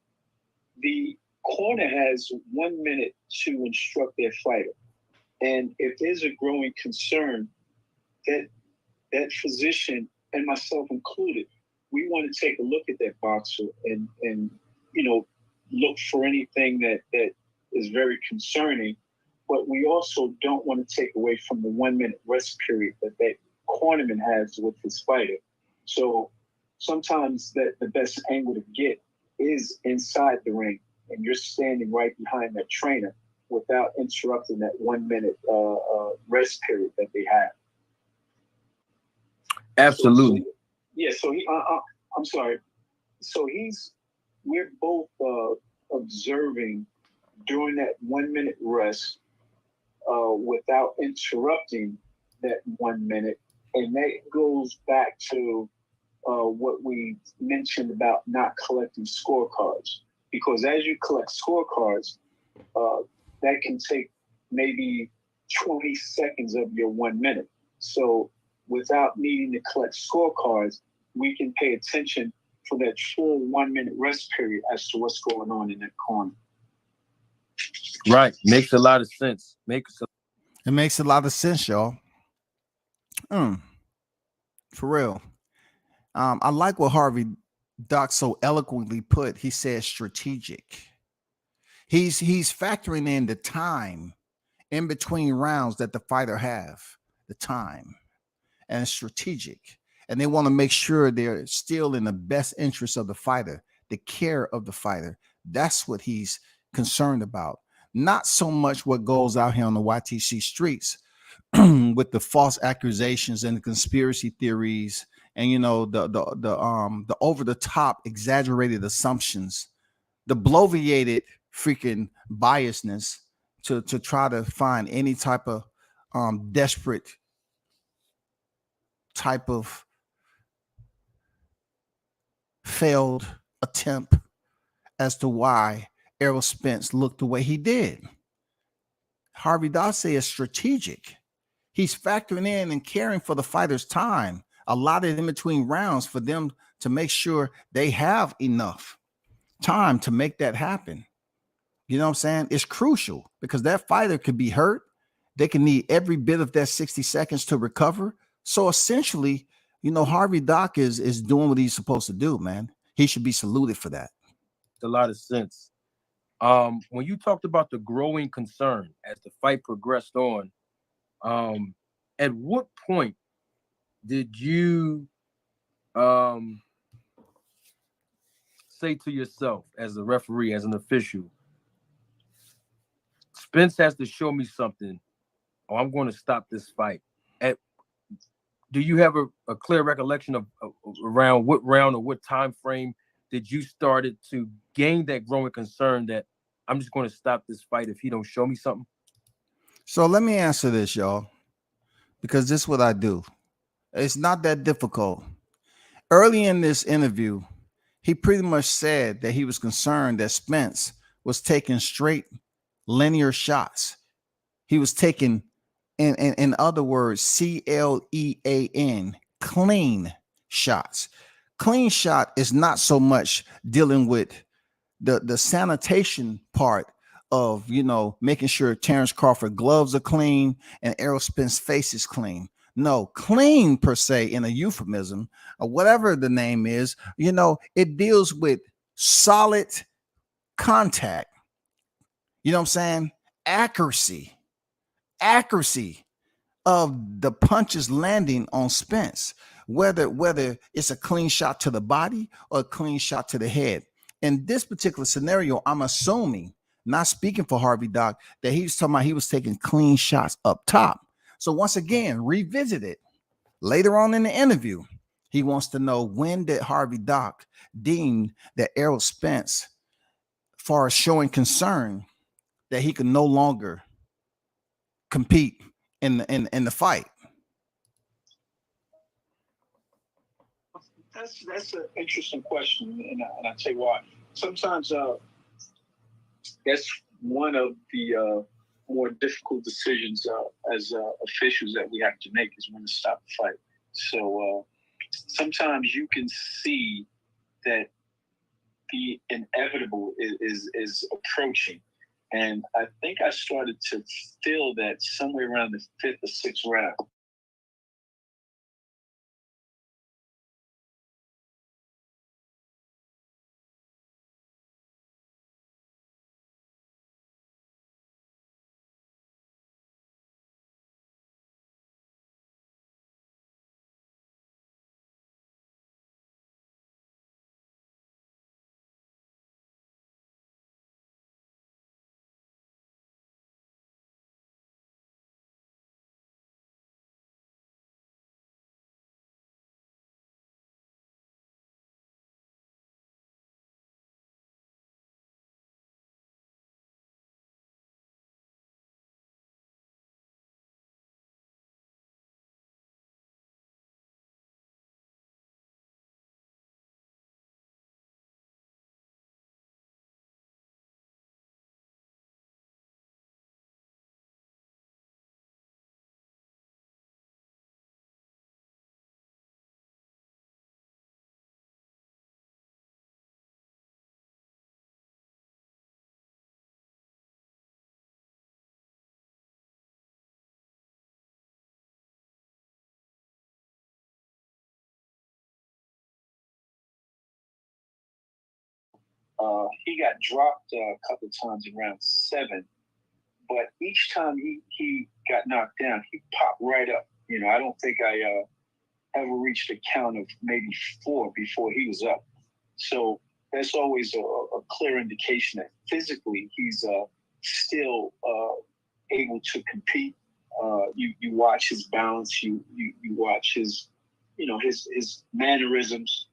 The corner has 1 minute to instruct their fighter. And if there's a growing concern, that physician, and myself included, we want to take a look at that boxer and look for anything that is very concerning. But we also don't want to take away from the 1 minute rest period that cornerman has with his fighter. So sometimes the best angle to get is inside the ring, and you're standing right behind that trainer without interrupting that 1 minute rest period that they have.
Absolutely.
So I'm sorry. So we're both observing during that 1 minute rest without interrupting that 1 minute. And that goes back to what we mentioned about not collecting scorecards. Because as you collect scorecards, that can take maybe 20 seconds of your 1 minute. So without needing to collect scorecards, we can pay attention for that full 1 minute rest period as to what's going on in that corner.
Right. Makes a lot of sense.
It makes a lot of sense, y'all. For real. I like what Harvey Dock so eloquently put. He said strategic. He's factoring in the time in between rounds that the fighter have, the time, and strategic. And they want to make sure they're still in the best interest of the fighter, the care of the fighter. That's what he's concerned about. Not so much what goes out here on the YTC streets with the false accusations and the conspiracy theories and the over the top exaggerated assumptions, the bloviated freaking biasness to try to find any type of desperate type of failed attempt as to why Errol Spence looked the way he did. Harvey Dock is strategic. He's factoring in and caring for the fighter's time, allotted in between rounds for them to make sure they have enough time to make that happen. You know what I'm saying? It's crucial because that fighter could be hurt. They can need every bit of that 60 seconds to recover. So essentially, Harvey Dock is doing what he's supposed to do, man. He should be saluted for that.
A lot of sense. When you talked about the growing concern as the fight progressed on, at what point did you say to yourself as a referee, as an official, Spence has to show me something or I'm going to stop this fight? Do you have a clear recollection of around what round or what time frame did you started to gain that growing concern that I'm just going to stop this fight if he don't show me something?
So let me answer this, y'all, because this is what I do. It's not that difficult. Early in this interview, he pretty much said that he was concerned that Spence was taking straight linear shots. He was taking, in other words, CLEAN, clean shots. Clean shot is not so much dealing with the sanitation part of, making sure Terence Crawford gloves are clean and Errol Spence face is clean. No, clean per se, in a euphemism or whatever the name is, it deals with solid contact. You know what I'm saying? Accuracy of the punches landing on Spence, whether it's a clean shot to the body or a clean shot to the head. In this particular scenario, I'm assuming, not speaking for Harvey Dock, that he was talking about he was taking clean shots up top. So once again, revisit it. Later on in the interview, he wants to know, when did Harvey Dock deem that Errol Spence, far as showing concern that he could no longer compete in the fight?
That's an interesting question, and I'll tell you why. Sometimes that's one of the more difficult decisions as officials that we have to make, is when to stop the fight. So sometimes you can see that the inevitable is approaching. And I think I started to feel that somewhere around the 5th or 6th round. He got dropped a couple of times in round 7, but each time he got knocked down, he popped right up. I don't think I ever reached a count of maybe 4 before he was up. So that's always a clear indication that physically he's still able to compete. You watch his balance, you watch his his mannerisms.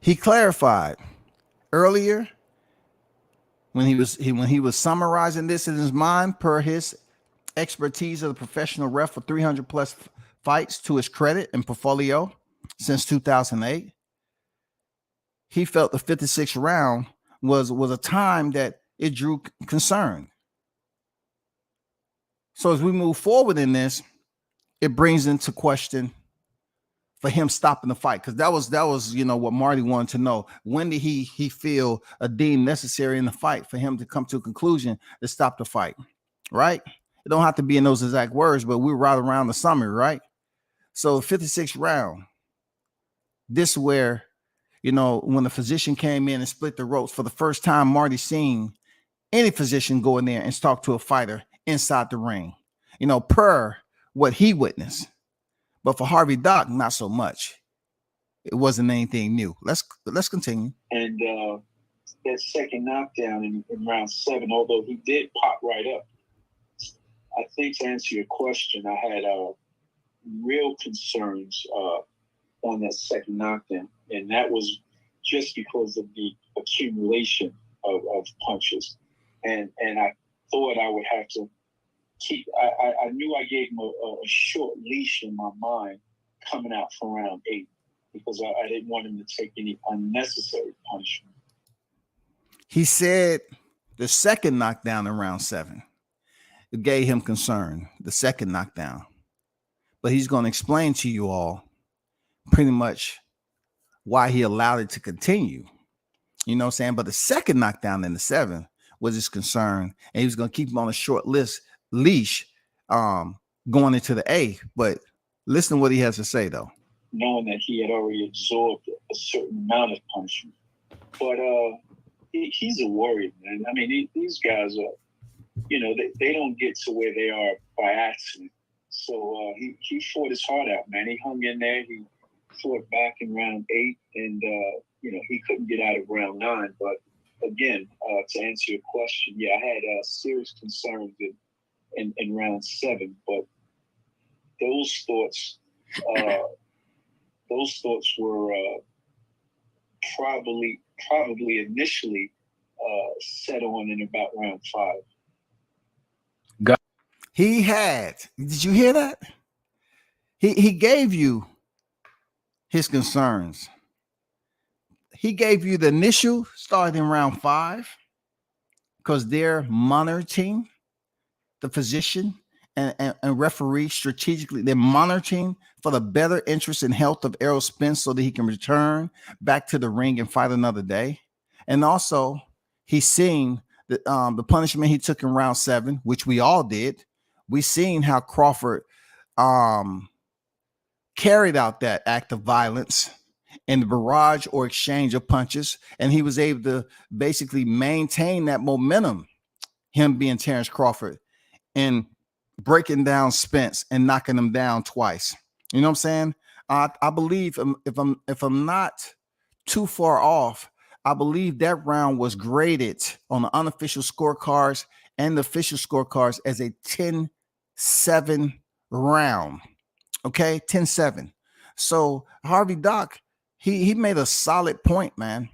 He clarified earlier when he was summarizing this in his mind, per his expertise as a professional ref for 300 plus fights to his credit and portfolio since 2008. He felt the 56th round was a time that it drew concern. So as we move forward in this, it brings into question for him stopping the fight, because that was what Marty wanted to know. When did he feel a deemed necessary in the fight for him to come to a conclusion to stop the fight? Right? It don't have to be in those exact words, but we're right around the summary, right? So 56th round, this is where, when the physician came in and split the ropes for the first time, Marty seen any physician go in there and talk to a fighter inside the ring, per what he witnessed. But for Harvey Dock, not so much. It wasn't anything new. Let's continue.
And that second knockdown in round 7, although he did pop right up, I think, to answer your question, I had real concerns on that second knockdown, and that was just because of the accumulation of punches, and I thought I would have to keep. I knew I gave him a short leash in my mind coming out from round 8 because I didn't want him to take any unnecessary punishment.
He said the second knockdown in round 7, it gave him concern, the second knockdown. But he's going to explain to you all pretty much why he allowed it to continue. You know what I'm saying? But the second knockdown in the 7 was his concern, and he was going to keep him on a short leash going into the 8th. But listen to what he has to say, though.
Knowing that he had already absorbed a certain amount of punishment. But he's a warrior, man. I mean, these guys are, you know, they don't get to where they are by accident. So he fought his heart out, man. He hung in there. He fought back in round 8, and, you know, he couldn't get out of round 9. But again, to answer your question, yeah, I had serious concerns in round 7, but those thoughts were probably initially set on in about round 5.
He had. Did you hear that? He gave you his concerns. He gave you the initial start in round 5 because they're monitoring the physician and referee strategically. They're monitoring for the better interest and health of Errol Spence so that he can return back to the ring and fight another day. And also, he's seeing the punishment he took in round 7, which we all did. We seen how Crawford carried out that act of violence in the barrage or exchange of punches, and he was able to basically maintain that momentum, him being Terence Crawford, and breaking down Spence and knocking him down twice. You know what I'm saying? I believe if I'm not too far off, I believe that round was graded on the unofficial scorecards and the official scorecards as a 10-7 round. Okay, 10-7. So Harvey Dock, he made a solid point, man.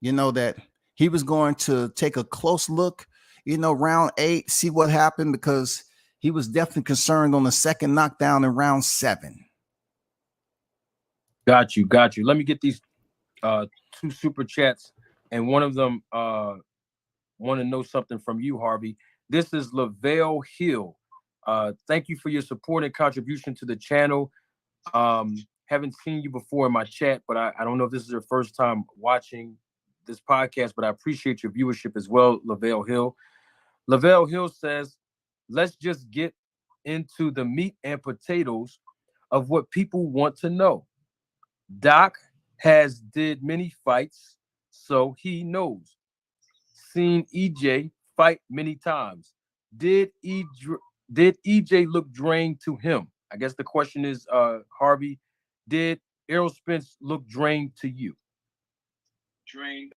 You know, that he was going to take a close look, you know, round 8, see what happened, because he was definitely concerned on the second knockdown in round 7.
Got you. Let me get these 2 super chats, and one of them want to know something from you, Harvey. This is Lavelle Hill. Thank you for your support and contribution to the channel. Haven't seen you before in my chat, but I don't know if this is your first time watching this podcast, but I appreciate your viewership as well, Lavelle Hill. Lavelle Hill says, let's just get into the meat and potatoes of what people want to know. Doc has did many fights, so he knows. Seen EJ fight many times. Did EJ look drained to him? I guess the question is, Harvey, did Errol Spence look drained to you?
Drained.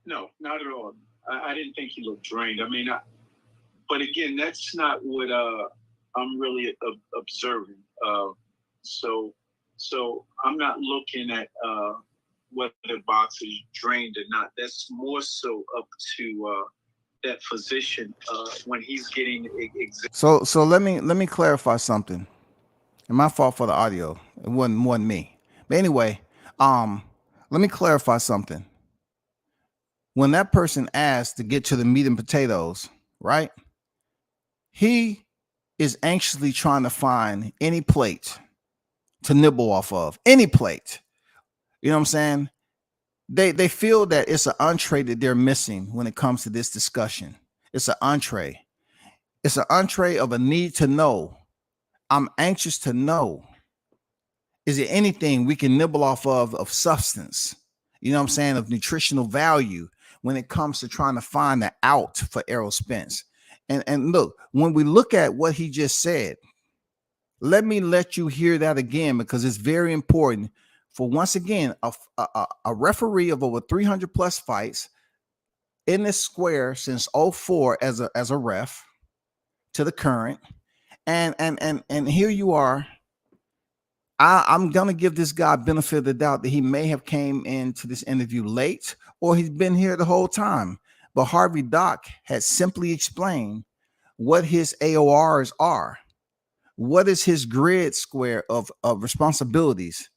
No, not at all. I didn't think he looked drained. I mean, but again, that's not what I'm really observing. So I'm not looking at whether the boxer is drained or not. That's more so up to that physician when he's getting
So let me clarify something. And my fault for the audio. It wasn't me. But anyway, let me clarify something. When that person asked to get to the meat and potatoes, right? He is anxiously trying to find any plate to nibble off of. Any plate. You know what I'm saying? They feel that it's an entree that they're missing when it comes to this discussion. It's an entree. It's an entree of a need to know. I'm anxious to know. Is there anything we can nibble off of substance? You know what I'm saying? Of nutritional value when it comes to trying to find the out for Errol Spence. And look, when we look at what he just said, let me let you hear that again, because it's very important for, once again, a referee of over 300 plus fights in this square since 2004 as a ref to the current. And here you are. I'm gonna give this guy benefit of the doubt that he may have came into this interview late, or he's been here the whole time. But Harvey Dock had simply explained what his AORs are. What is his grid square of responsibilities?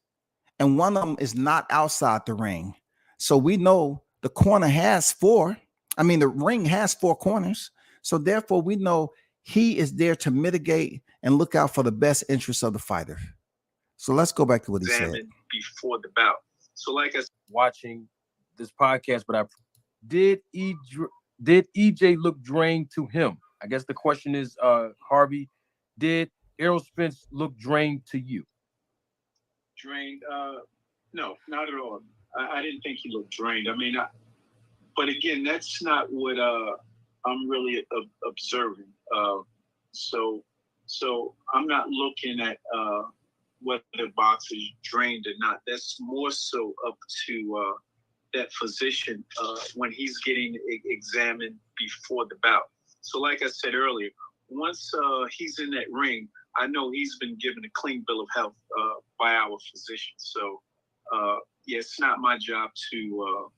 And one of them is not outside the ring. So we know the corner has four. I mean, the ring has four corners. So therefore, we know he is there to mitigate and look out for the best interests of the fighter. So let's go back to what he said.
Before the bout. So like I said,
watching this podcast, but did EJ look drained to him? I guess the question is, Harvey, did Errol Spence look drained to you?
Drained? No, not at all. I didn't think he looked drained. I mean, but again, that's not what I'm really observing. So I'm not looking at whether the boxer is drained or not. That's more so up to that physician when he's getting examined before the bout. So like I said earlier, once he's in that ring, I know he's been given a clean bill of health by our physician. So yeah, it's not my job to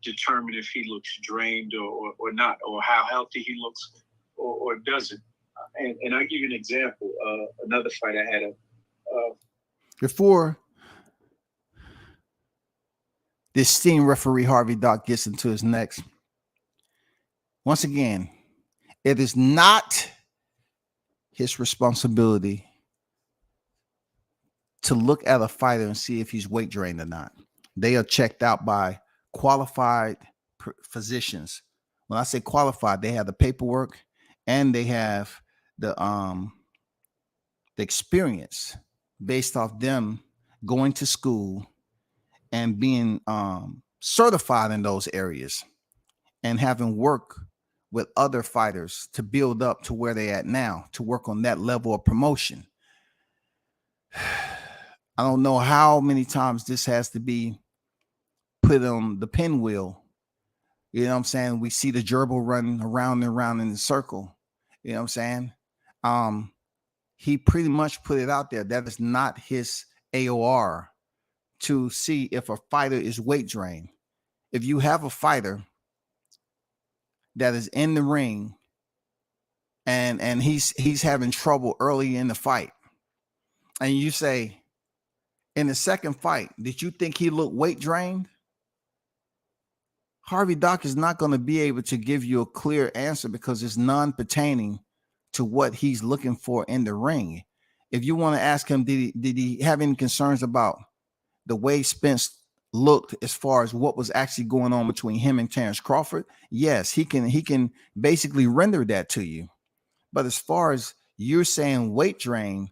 determine if he looks drained or not, or how healthy he looks or doesn't. And I'll give you an example. Another fight I had
before this esteemed referee Harvey Dock gets into his next. Once again, it is not his responsibility to look at a fighter and see if he's weight drained or not. They are checked out by qualified physicians. When I say qualified, they have the paperwork and they have the experience based off them going to school and being certified in those areas and having work with other fighters to build up to where they're at now, to work on that level of promotion. I don't know how many times this has to be put on the pinwheel. You know what I'm saying? We see the gerbil running around and around in the circle. You know what I'm saying? He pretty much put it out there. That is not his AOR to see if a fighter is weight drained. If you have a fighter that is in the ring and he's having trouble early in the fight, and you say, in the second fight, did you think he looked weight drained? Harvey Dock is not going to be able to give you a clear answer because it's non-pertaining to what he's looking for in the ring. If you want to ask him, did he have any concerns about the way Spence looked as far as what was actually going on between him and Terence Crawford? Yes, he can basically render that to you. But as far as you're saying weight drain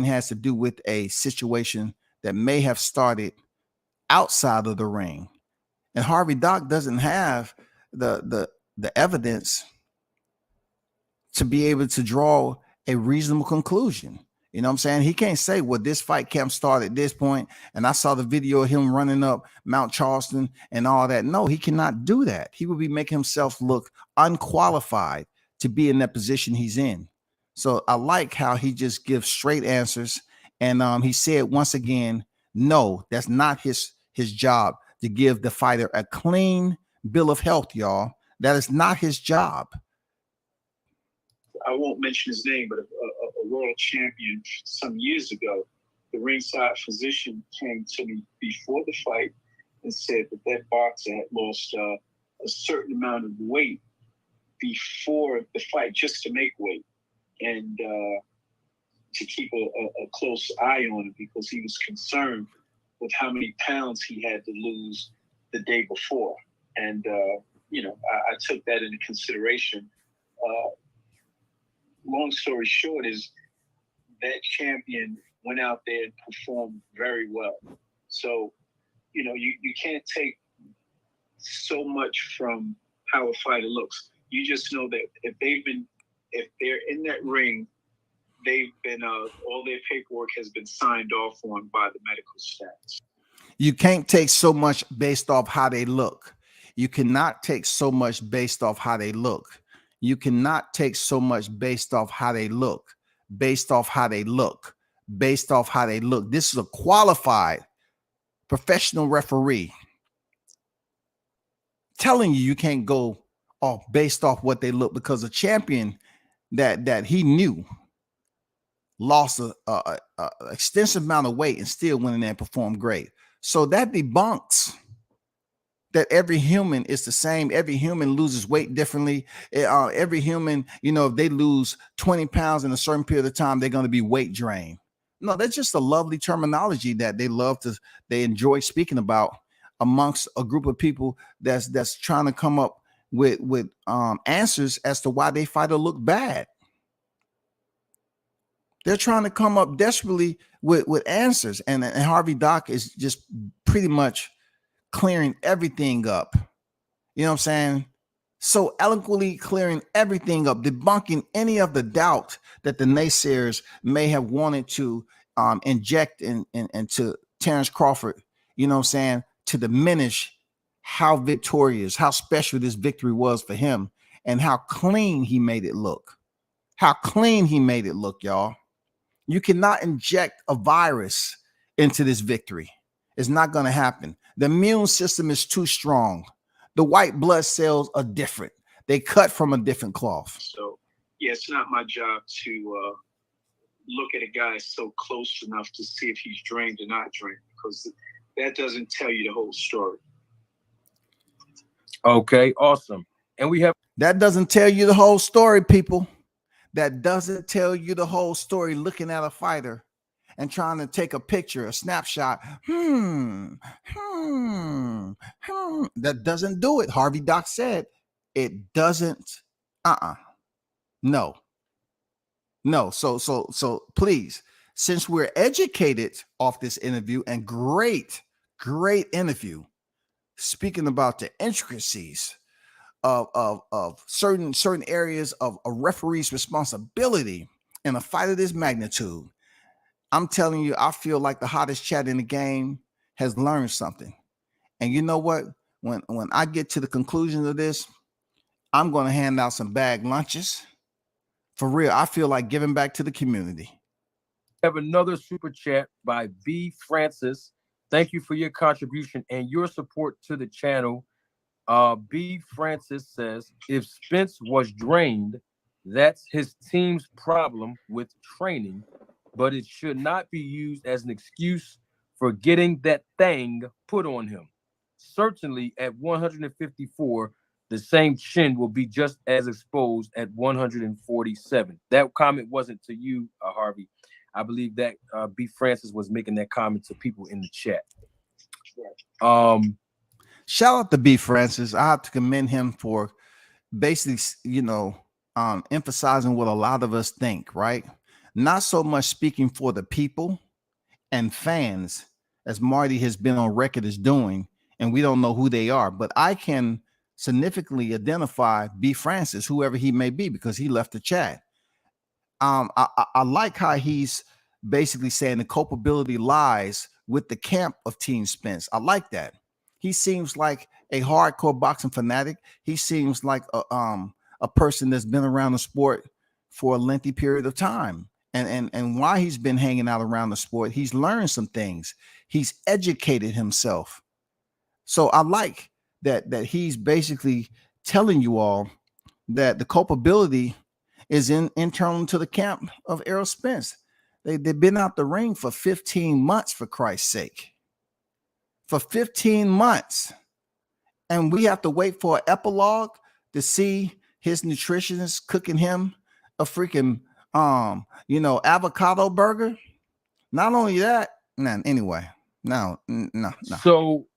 has to do with a situation that may have started outside of the ring. And Harvey Dock doesn't have the evidence to be able to draw a reasonable conclusion. You know what I'm saying? He can't say, well, this fight camp started at this point, and I saw the video of him running up Mount Charleston and all that. No, he cannot do that. He would be making himself look unqualified to be in that position he's in. So I like how he just gives straight answers. And he said once again, no, that's not his job to give the fighter a clean bill of health, y'all. That is not his job.
I won't mention his name, but a world champion some years ago, the ringside physician came to me before the fight and said that boxer had lost a certain amount of weight before the fight just to make weight and to keep a close eye on him because he was concerned with how many pounds he had to lose the day before. And, I took that into consideration. Long story short is that champion went out there and performed very well. So, you can't take so much from how a fighter looks. You just know that if they're in that ring, they've been, all their paperwork has been signed off on by the medical staff.
You can't take so much based off how they look. You cannot take so much based off how they look. You cannot take so much based off how they look, based off how they look, based off how they look. This is a qualified professional referee telling you can't go off based off what they look, because a champion that he knew lost a extensive amount of weight and still went in there and performed great. So that debunks that every human is the same. Every human loses weight differently. Every human, if they lose 20 pounds in a certain period of time, they're going to be weight drained. No, that's just a lovely terminology that they enjoy speaking about amongst a group of people that's trying to come up with answers as to why they fighter look bad. They're trying to come up desperately with answers, and Harvey Dock is just pretty much clearing everything up. You know what I'm saying? So eloquently clearing everything up, debunking any of the doubt that the naysayers may have wanted to inject into Terence Crawford, you know what I'm saying, to diminish how victorious, how special this victory was for him, and how clean he made it look. How clean he made it look, y'all. You cannot inject a virus into this victory. It's not going to happen. The immune system is too strong. The white blood cells are different. They cut from a different cloth.
So, yeah, it's not my job to look at a guy so close enough to see if he's drained or not drained, because that doesn't tell you the whole story.
Okay, awesome. And
that doesn't tell you the whole story, people. That doesn't tell you the whole story. Looking at a fighter and trying to take a picture, a snapshot. That doesn't do it. Harvey Dock said it doesn't. No. So please, since we're educated off this interview, and great interview, speaking about the intricacies of certain areas of a referee's responsibility in a fight of this magnitude, I'm telling you, I feel like the hottest chat in the game has learned something. And you know what? When I get to the conclusion of this, I'm going to hand out some bag lunches. For real, I feel like giving back to the community.
Have another super chat by B. Francis. Thank you for your contribution and your support to the channel. B. Francis says, if Spence was drained, that's his team's problem with training, but it should not be used as an excuse for getting that thing put on him. Certainly at 154, the same chin will be just as exposed at 147. That comment wasn't to you, Harvey. I believe that B. Francis was making that comment to people in the chat.
Shout out to B. Francis. I have to commend him for basically, emphasizing what a lot of us think, right? Not so much speaking for the people and fans as Marty has been on record as doing, and we don't know who they are, but I can significantly identify B. Francis, whoever he may be, because he left the chat. I like how he's basically saying the culpability lies with the camp of Team Spence. I like that. He seems like a hardcore boxing fanatic. He seems like a person that's been around the sport for a lengthy period of time. And why he's been hanging out around the sport, he's learned some things. He's educated himself. So I like that he's basically telling you all that the culpability is internal to the camp of Errol Spence. They've been out the ring for 15 months, for Christ's sake. For 15 months. And we have to wait for an epilogue to see his nutritionist cooking him a freaking avocado burger. Not only that, anyway. No.
So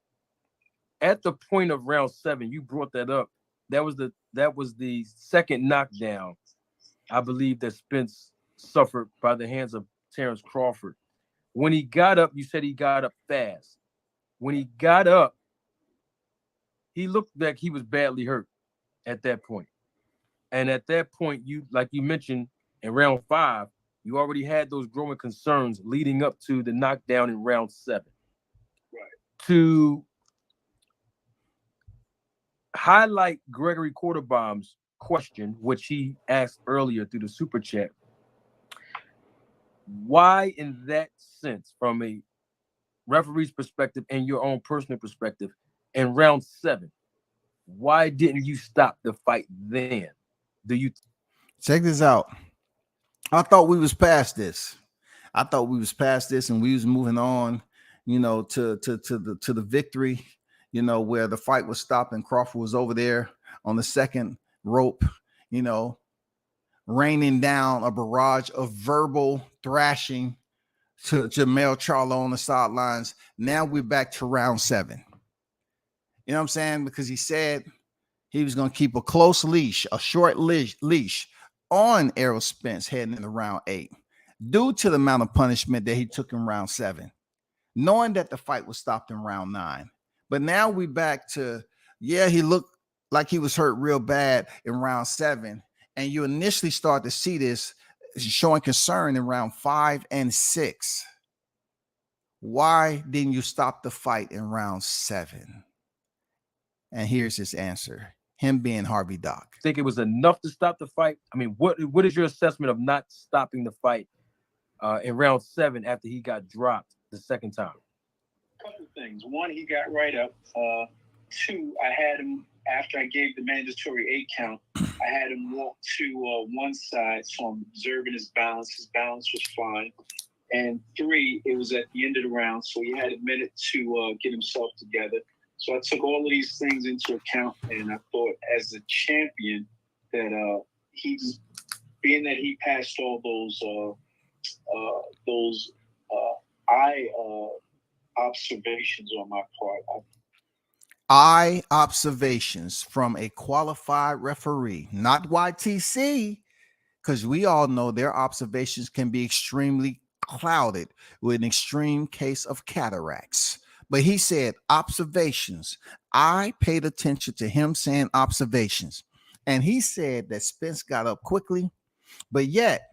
at the point of round 7, you brought that up. That was the second knockdown, I believe, that Spence suffered by the hands of Terence Crawford. When he got up, you said he got up fast. When he got up, he looked like he was badly hurt at that point. And at that point, you mentioned in round 5, you already had those growing concerns leading up to the knockdown in round 7.
Right.
To highlight Gregory Quarterbaum's question, which he asked earlier through the super chat, why, in that sense, from a referee's perspective and your own personal perspective, in round 7, why didn't you stop the fight then? Do you
check this out? I thought we was past this. And we was moving on, to the victory, where the fight was stopped and Crawford was over there on the second rope, raining down a barrage of verbal thrashing to Jamel Charlo on the sidelines. Now we're back to round 7. You know what I'm saying? Because he said he was going to keep a close leash, a short leash on Errol Spence heading into round 8, due to the amount of punishment that he took in round 7, knowing that the fight was stopped in round 9. But now we back to, he looked like he was hurt real bad in round 7. And you initially start to see this showing concern in round 5 and 6. Why didn't you stop the fight in round 7? And here's his answer. Him being Harvey Dock.
Think it was enough to stop the fight? I mean, what is your assessment of not stopping the fight in round 7 after he got dropped the second time?
A couple of things. One, he got right up. 2, I had him, after I gave the mandatory 8 count, I had him walk to one side, so I'm observing his balance. His balance was fine. And 3, it was at the end of the round, so he had a minute to get himself together. So I took all of these things into account, and I thought, as a champion, that he's being that he passed all those eye observations on my part.
Eye observations from a qualified referee, not YTC, because we all know their observations can be extremely clouded with an extreme case of cataracts. But he said observations. I paid attention to him saying observations. And he said that Spence got up quickly, but yet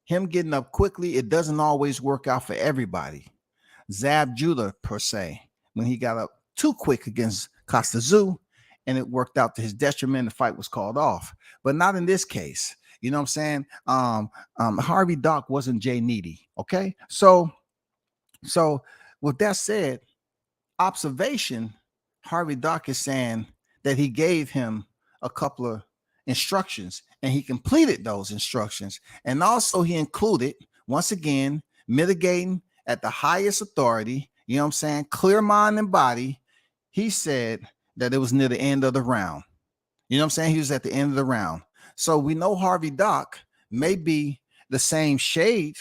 him getting up quickly, it doesn't always work out for everybody. Zab Judah, per se, when he got up too quick against Costa Zoo, and it worked out to his detriment, the fight was called off. But not in this case. You know what I'm saying? Harvey Dock wasn't Jay Needy. Okay. So with that said, observation, Harvey Dock is saying that he gave him a couple of instructions and he completed those instructions. And also he included, once again, mitigating at the highest authority, you know what I'm saying? Clear mind and body. He said that it was near the end of the round. You know what I'm saying? He was at the end of the round. So we know Harvey Dock may be the same shade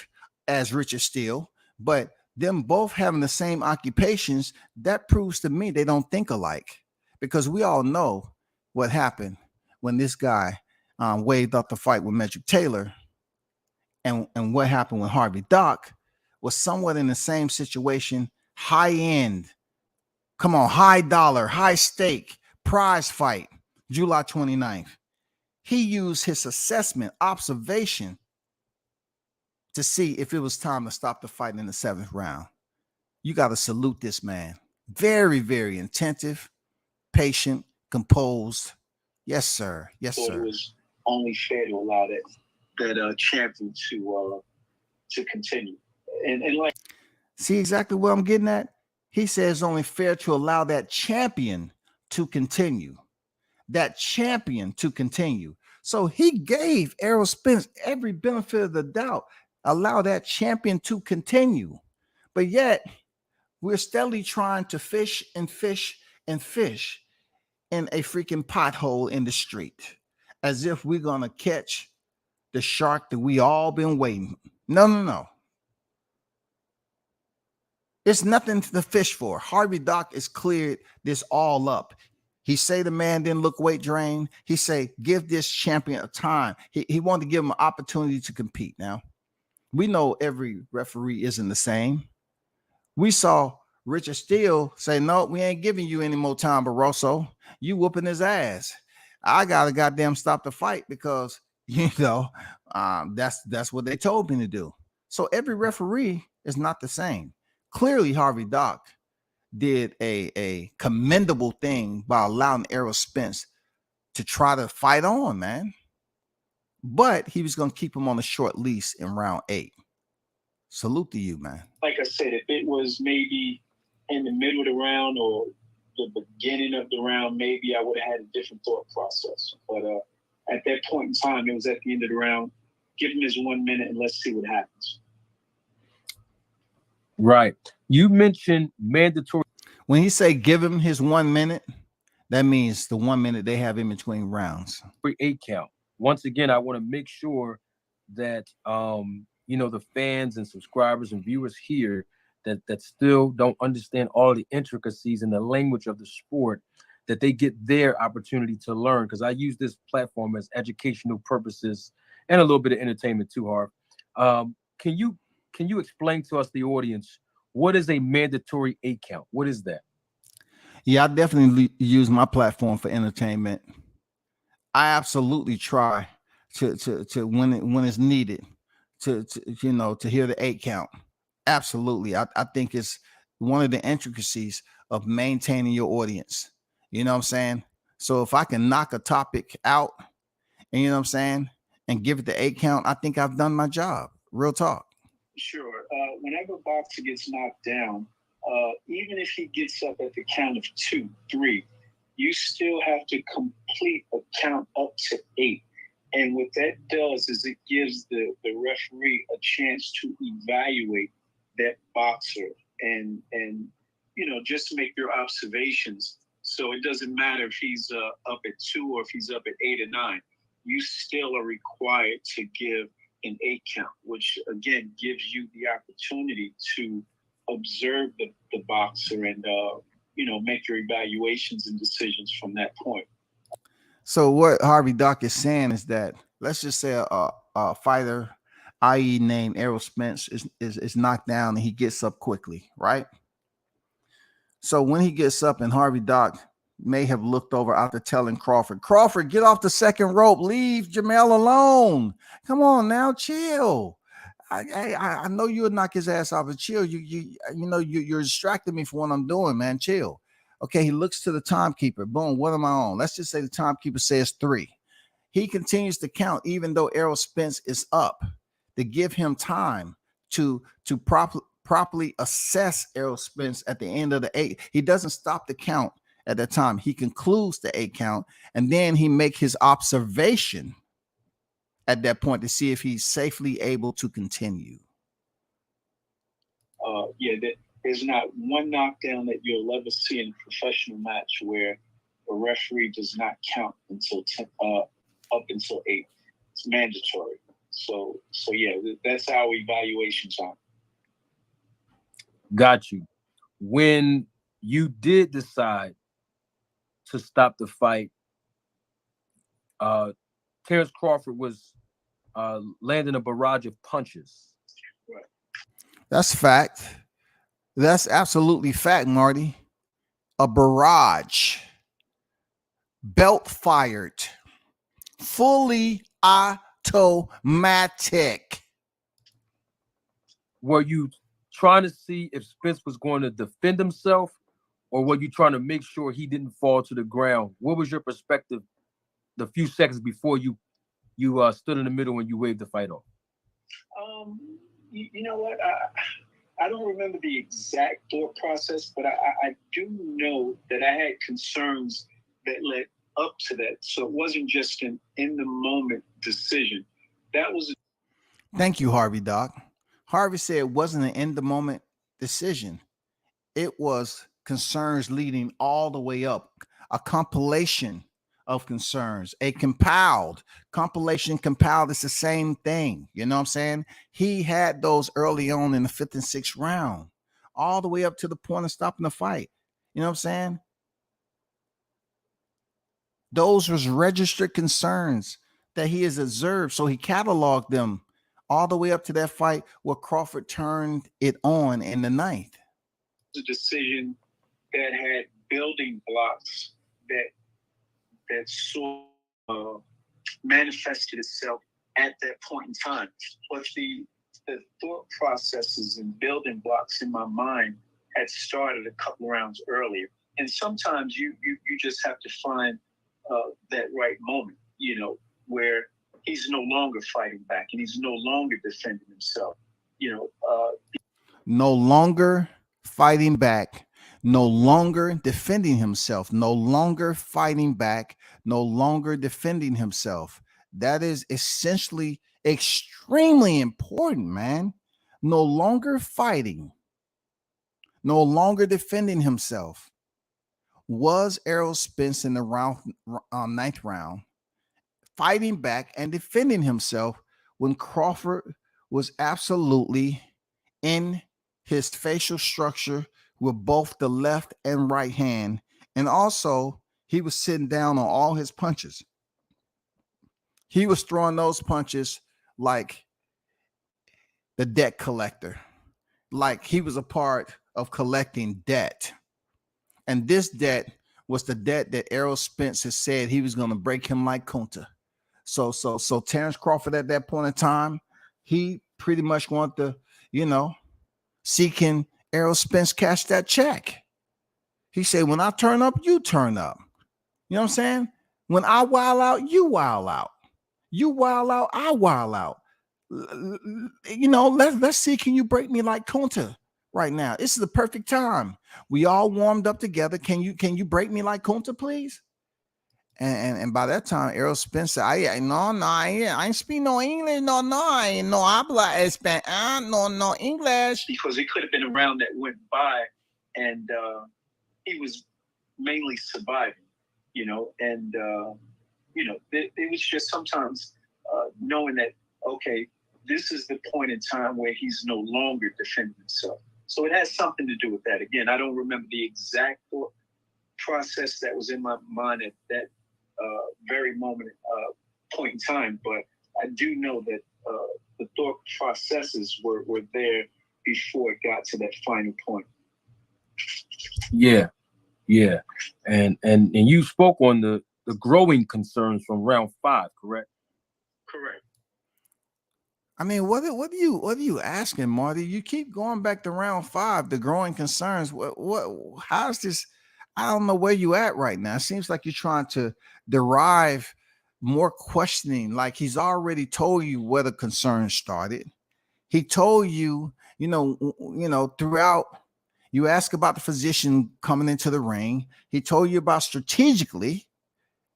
as Richard Steele, but them both having the same occupations, that proves to me they don't think alike, because we all know what happened when this guy waved up the fight with Medrick Taylor, and what happened when Harvey Dock was somewhat in the same situation, high end, come on, high dollar, high stake, prize fight, July 29th. He used his assessment, observation to see if it was time to stop the fight in the 7th round. You got to salute this man. Very, very attentive, patient, composed. Yes, sir. Yes,
Thought
sir.
it was only fair to allow that champion to continue. And like,
see exactly what I'm getting at? He says it's only fair to allow that champion to continue. That champion to continue. So he gave Errol Spence every benefit of the doubt. Allow that champion to continue. But yet, we're steadily trying to fish and fish and fish in a freaking pothole in the street, as if we're going to catch the shark that we all been waiting. No, no, no. It's nothing to fish for. Harvey Dock has cleared this all up. He say the man didn't look weight drained. He say, give this champion a time. He wanted to give him an opportunity to compete. Now, we know every referee isn't the same. We saw Richard Steele say, no, we ain't giving you any more time, Barroso. You whooping his ass. I got to goddamn stop the fight because, that's what they told me to do. So every referee is not the same. Clearly, Harvey Dock did a commendable thing by allowing Errol Spence to try to fight on, man. But he was going to keep him on a short leash in round 8. Salute to you, man.
Like I said, if it was maybe in the middle of the round or the beginning of the round, maybe I would have had a different thought process. But at that point in time, it was at the end of the round. Give him his 1 minute and let's see what happens.
Right. You mentioned mandatory.
When he say give him his 1 minute, that means the 1 minute they have in between rounds.
8 count. Once again, I want to make sure that the fans and subscribers and viewers here that still don't understand all the intricacies and the language of the sport, that they get their opportunity to learn. Because I use this platform as educational purposes and a little bit of entertainment too, Harv. Can you explain to us, the audience, what is a mandatory 8 count? What is that?
Yeah, I definitely use my platform for entertainment. I absolutely try to when it's needed to hear the 8 count. Absolutely. I think it's one of the intricacies of maintaining your audience. You know what I'm saying? So if I can knock a topic out, and you know what I'm saying, and give it the 8 count, I think I've done my job. Real talk.
Sure. Whenever a boxer gets knocked down, even if he gets up at the count of 2, 3, you still have to complete a count up to 8. And what that does is it gives the referee a chance to evaluate that boxer and just to make their observations. So it doesn't matter if he's up at 2 or if he's up at 8 or 9. You still are required to give an 8 count, which again gives you the opportunity to observe the boxer and make your evaluations and decisions from that point.
So what Harvey Dock is saying is that, let's just say a fighter, i.e. named Errol Spence, is knocked down and he gets up quickly, right? So when he gets up, and Harvey Dock may have looked over after telling Crawford, get off the second rope, leave Jamel alone. Come on now, chill. I know you'll knock his ass off, but chill. You're distracting me from what I'm doing, man. Chill. Okay, he looks to the timekeeper. Boom, what am I on? Let's just say the timekeeper says 3. He continues to count even though Errol Spence is up, to give him time to properly assess Errol Spence at the end of the 8. He doesn't stop the count at that time. He concludes the 8 count, and then he make his observation at that point to see if he's safely able to continue.
There's not one knockdown that you'll ever see in a professional match where a referee does not count until up until 8. It's mandatory. So yeah, that's our evaluation time.
Got you. When you did decide to stop the fight, Terence Crawford was landing a barrage of punches.
Right.
That's fact. That's absolutely fact, Marty. A barrage. Belt fired. Fully automatic.
were you trying to see if Spence was going to defend himself, or were you trying to make sure he didn't fall to the ground? What was your perspective the few seconds before you stood in the middle and you waved the fight off?
You know what? I don't remember the exact thought process, but I do know that I had concerns that led up to that. So it wasn't just an in-the-moment decision. That was...
Thank you, Harvey Dock. Harvey said it wasn't an in-the-moment decision. It was concerns leading all the way up, a compilation of concerns, a compiled compilation. Compiled is the same thing. You know what I'm saying? He had those early on in the 5th and 6th round, all the way up to the point of stopping the fight. You know what I'm saying? Those was registered concerns that he has observed. So he cataloged them all the way up to that fight where Crawford turned it on in the 9th.
A decision that had building blocks that sort of manifested itself at that point in time. But the thought processes and building blocks in my mind had started a couple rounds earlier. And sometimes you just have to find that right moment, you know, where he's no longer fighting back and he's no longer defending himself, you know.
No longer fighting back, no longer defending himself, no longer fighting back, no longer defending himself. That is essentially extremely important, man. No longer fighting, no longer defending himself. Was Errol Spence in the 9th round fighting back and defending himself when Crawford was absolutely in his facial structure with both the left and right hand, and also he was sitting down on all his punches. He was throwing those punches like the debt collector, like he was a part of collecting debt. And this debt was the debt that Errol Spence has said he was going to break him like Kunta. So Terence Crawford at that point in time, he pretty much wanted to, you know, seeking Errol Spence cash that check. He said, when I turn up, you turn up. You know what I'm saying? When I wild out, you wild out. You wild out, I wild out. You know, let's see, can you break me like Kunta right now? This is the perfect time. We all warmed up together. Can you break me like Kunta, please? And by that time, Errol Spence said, I ain't speak no English. No, I ain't no habla Spanish. No English.
Because it could have been a round that went by and he was mainly surviving, you know, and, you know, it was just sometimes knowing that, okay, this is the point in time where he's no longer defending himself. So it has something to do with that. Again, I don't remember the exact thought process that was in my mind at that very moment, point in time, but I do know that the thought processes were there before it got to that final point.
Yeah. And you spoke on the growing concerns from round 5, correct?
Correct.
I mean, what are you asking, Marty? You keep going back to round 5, the growing concerns. How's this? I don't know where you at right now. It seems like you're trying to derive more questioning. Like he's already told you where the concerns started. He told you, you know, throughout. You ask about the physician coming into the ring. He told you about strategically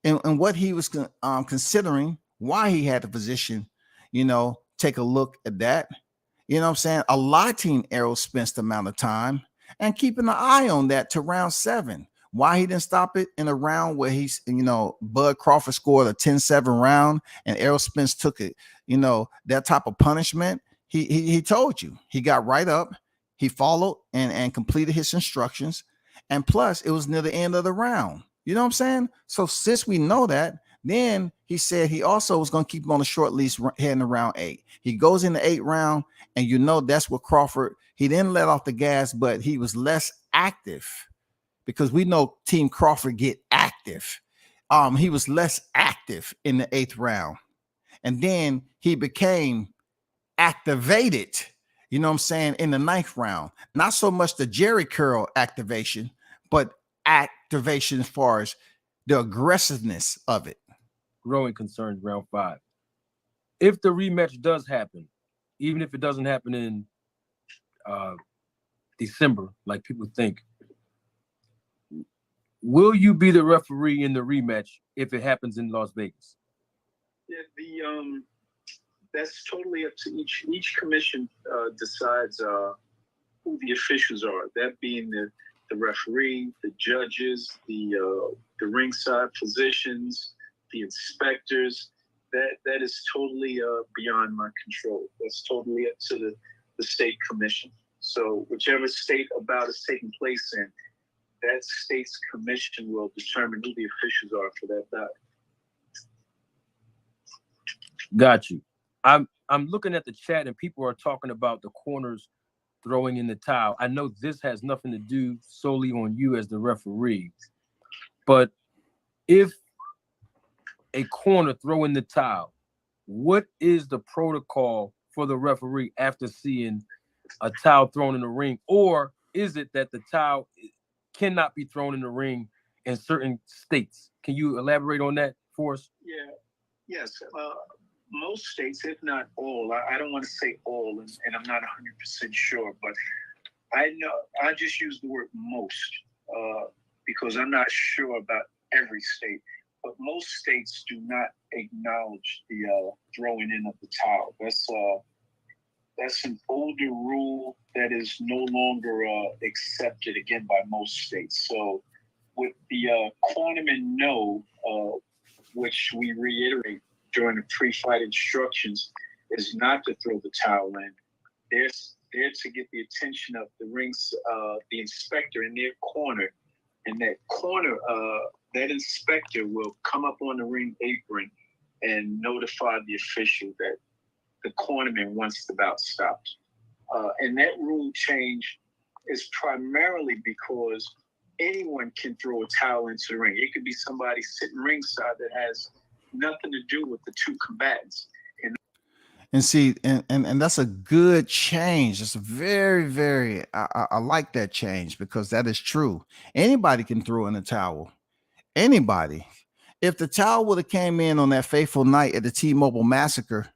and what he was considering, why he had the physician, you know, take a look at that. You know what I'm saying? Allotting Errol Spence the amount of time and keeping an eye on that to round 7. Why he didn't stop it in a round where he's, you know, Bud Crawford scored a 10-7 round and Errol Spence took it, you know, that type of punishment. He told you. He got right up. He followed and completed his instructions. And plus, it was near the end of the round. You know what I'm saying? So since we know that, then he said he also was going to keep him on a short leash heading to round 8. He goes in the 8th round, and you know that's what Crawford, he didn't let off the gas, but he was less active because we know Team Crawford get active. He was less active in the 8th round. And then he became activated You know what I'm saying? In the 9th round, not so much the Jerry curl activation, but activation as far as the aggressiveness of it.
Growing concerns, round 5. If the rematch does happen, even if it doesn't happen in December, like people think, will you be the referee in the rematch if it happens in Las Vegas?
Yeah, that's totally up to each commission decides who the officials are. That being the referee, the judges, the ringside physicians, the inspectors. That is totally beyond my control. That's totally up to the state commission. So whichever state a bout is taking place in, that state's commission will determine who the officials are for that bout.
Got you. I'm looking at the chat and people are talking about the corners throwing in the towel. I know this has nothing to do solely on you as the referee, but if a corner throw in the towel, what is the protocol for the referee after seeing a towel thrown in the ring? Or is it that the towel cannot be thrown in the ring in certain states? Can you elaborate on that for us?
Yeah. Yes. Most states, if not all, I don't want to say all, and I'm not 100% sure, but I know I just use the word most because I'm not sure about every state. But most states do not acknowledge the throwing in of the towel. That's an older rule that is no longer accepted again by most states. So with the cornerman no, which we reiterate during the pre-fight instructions, is not to throw the towel in. They're there to get the attention of the inspector in their corner, and that corner, that inspector will come up on the ring apron and notify the official that the cornerman wants the bout stopped. And that rule change is primarily because anyone can throw a towel into the ring. It could be somebody sitting ringside that has nothing to do with the two combatants.
And see, and that's a good change. It's a very, very, I like that change because that is true. Anybody can throw in a towel. Anybody. If the towel would have came in on that fateful night at the T-Mobile massacre,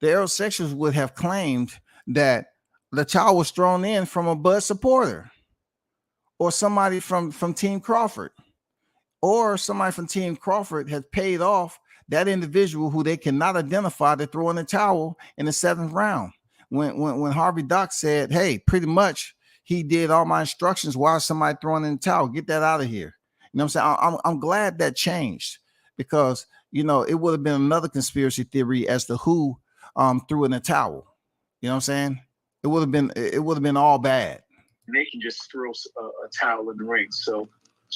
the aerosexuals would have claimed that the towel was thrown in from a Bud supporter or somebody from Team Crawford, or somebody from Team Crawford has paid off that individual who they cannot identify to throw in the towel in the 7th round. When Harvey Dock said, hey, pretty much he did all my instructions. Why is somebody throwing in the towel? Get that out of here. You know what I'm saying? I'm glad that changed because, you know, it would have been another conspiracy theory as to who threw in the towel. You know what I'm saying? It would have been all bad.
They can just throw a towel in the ring. So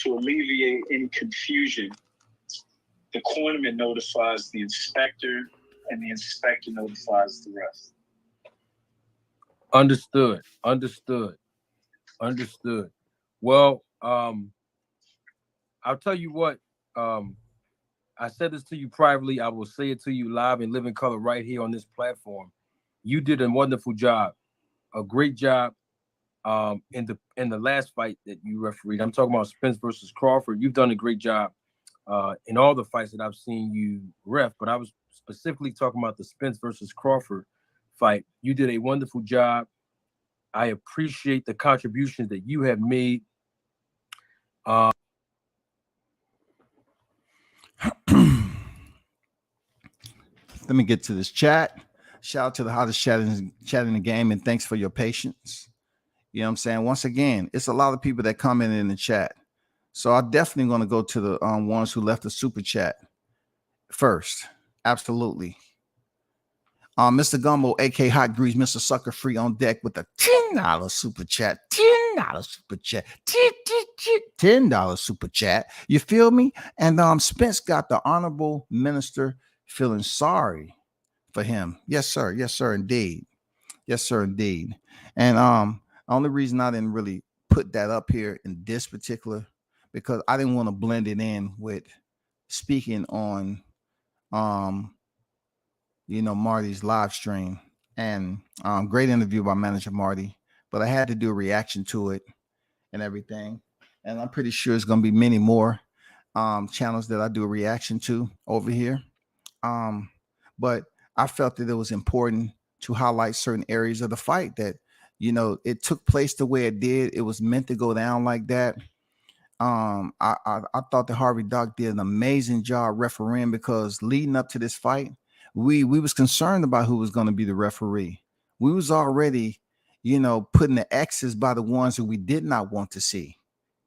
to alleviate any confusion, the cornerman notifies the inspector, and the inspector notifies the rest.
Understood. Well, I'll tell you what. I said this to you privately. I will say it to you live in living color right here on this platform. You did a wonderful job, a great job. In the last fight that you refereed, I'm talking about Spence versus Crawford. You've done a great job in all the fights that I've seen you ref, but I was specifically talking about the Spence versus Crawford fight. You did a wonderful job. I appreciate the contributions that you have made.
Let me get to this chat. Shout out to the hottest chat in the game, and thanks for your patience. You know what I'm saying? Once again, it's a lot of people that comment in the chat. So I'm definitely going to go to the ones who left the super chat first. Absolutely. Mr. Gumbo, AK Hot Grease, Mr. Sucker Free on deck with a $10 super chat. $10 super chat. $10 super chat. You feel me? And Spence got the honorable minister feeling sorry for him. Yes, sir. Yes, sir, indeed. Yes, sir, indeed. And only reason I didn't really put that up here in this particular, because I didn't want to blend it in with speaking on Marty's live stream. and great interview by manager Marty. But I had to do a reaction to it and everything, and I'm pretty sure it's going to be many more channels that I do a reaction to over here. But I felt that it was important to highlight certain areas of the fight that, you know, it took place the way it did. It was meant to go down like that. I thought that Harvey Dock did an amazing job refereeing, because leading up to this fight, we was concerned about who was going to be the referee. We was already, you know, putting the X's by the ones that we did not want to see,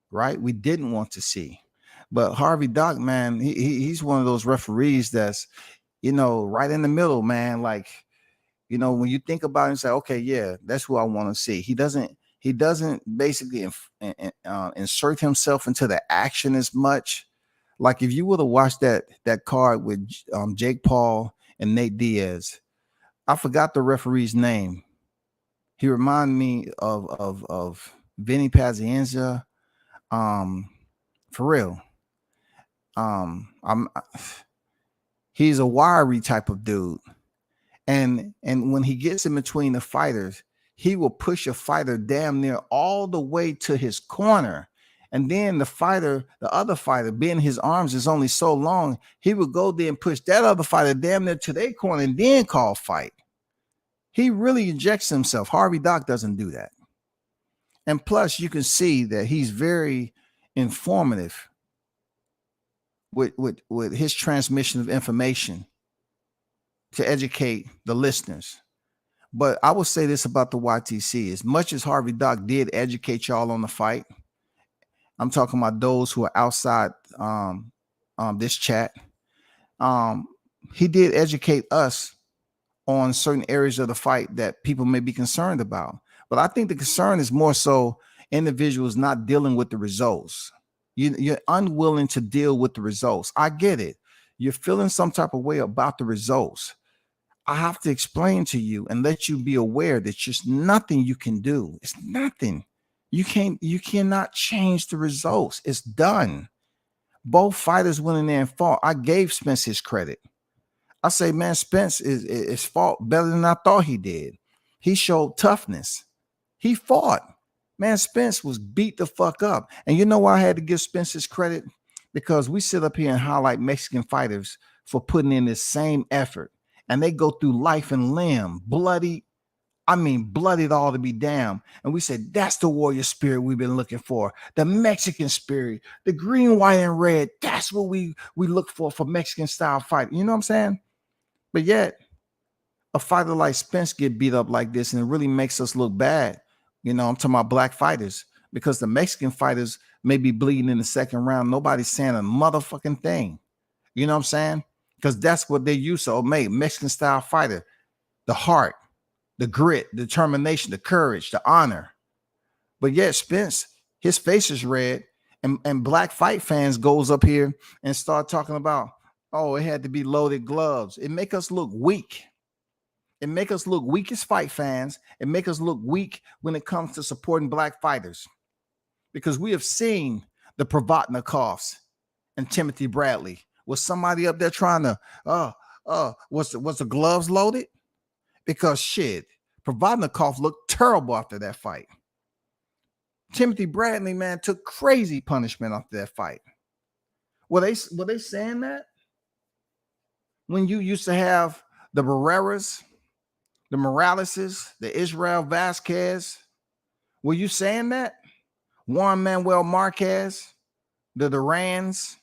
right? We didn't want to see. But Harvey Dock, man, he's one of those referees that's, you know, right in the middle, man. Like, you know, when you think about it and say, okay, yeah, that's who I want to see. He doesn't basically insert himself into the action as much. Like if you would have watched that card with Jake Paul and Nate Diaz, I forgot the referee's name. He reminded me of Vinny Pazienza. For real. He's a wiry type of dude. And when he gets in between the fighters, he will push a fighter damn near all the way to his corner. And then the other fighter, being his arms is only so long, he would go there and push that other fighter damn near to their corner and then call fight. He really injects himself. Harvey Dock doesn't do that. And plus, you can see that he's very informative with his transmission of information to educate the listeners. But I will say this about the YTC: as much as Harvey Dock did educate y'all on the fight, I'm talking about those who are outside this chat. He did educate us on certain areas of the fight that people may be concerned about. But I think the concern is more so individuals not dealing with the results. You're unwilling to deal with the results. I get it. You're feeling some type of way about the results. I have to explain to you and let you be aware that just nothing you can do. It's nothing. You cannot change the results. It's done. Both fighters went in there and fought. I gave Spence his credit. I say, man, Spence is fought better than I thought he did. He showed toughness. He fought. Man, Spence was beat the fuck up. And you know why I had to give Spence his credit? Because we sit up here and highlight Mexican fighters for putting in this same effort. And they go through life and limb, bloodied all to be damned. And we said, that's the warrior spirit we've been looking for. The Mexican spirit, the green, white, and red. That's what we look for Mexican style fight. You know what I'm saying? But yet, a fighter like Spence get beat up like this, and it really makes us look bad. You know, I'm talking about black fighters, because the Mexican fighters may be bleeding in the second round. Nobody's saying a motherfucking thing. You know what I'm saying? Because that's what they used to make. Mexican style fighter, the heart, the grit, the determination, the courage, the honor. But yet Spence, his face is red, and black fight fans goes up here and start talking about, oh, it had to be loaded gloves. It make us look weak. It make us look weak as fight fans. It make us look weak when it comes to supporting black fighters, because we have seen the Provodnikovs and Timothy Bradley. Was somebody up there trying to, was the gloves loaded? Because shit, Provodnikov looked terrible after that fight. Timothy Bradley, man, took crazy punishment after that fight. Were they saying that? When you used to have the Barreras, the Moraleses, the Israel Vasquez, were you saying that? Juan Manuel Marquez, the Durans,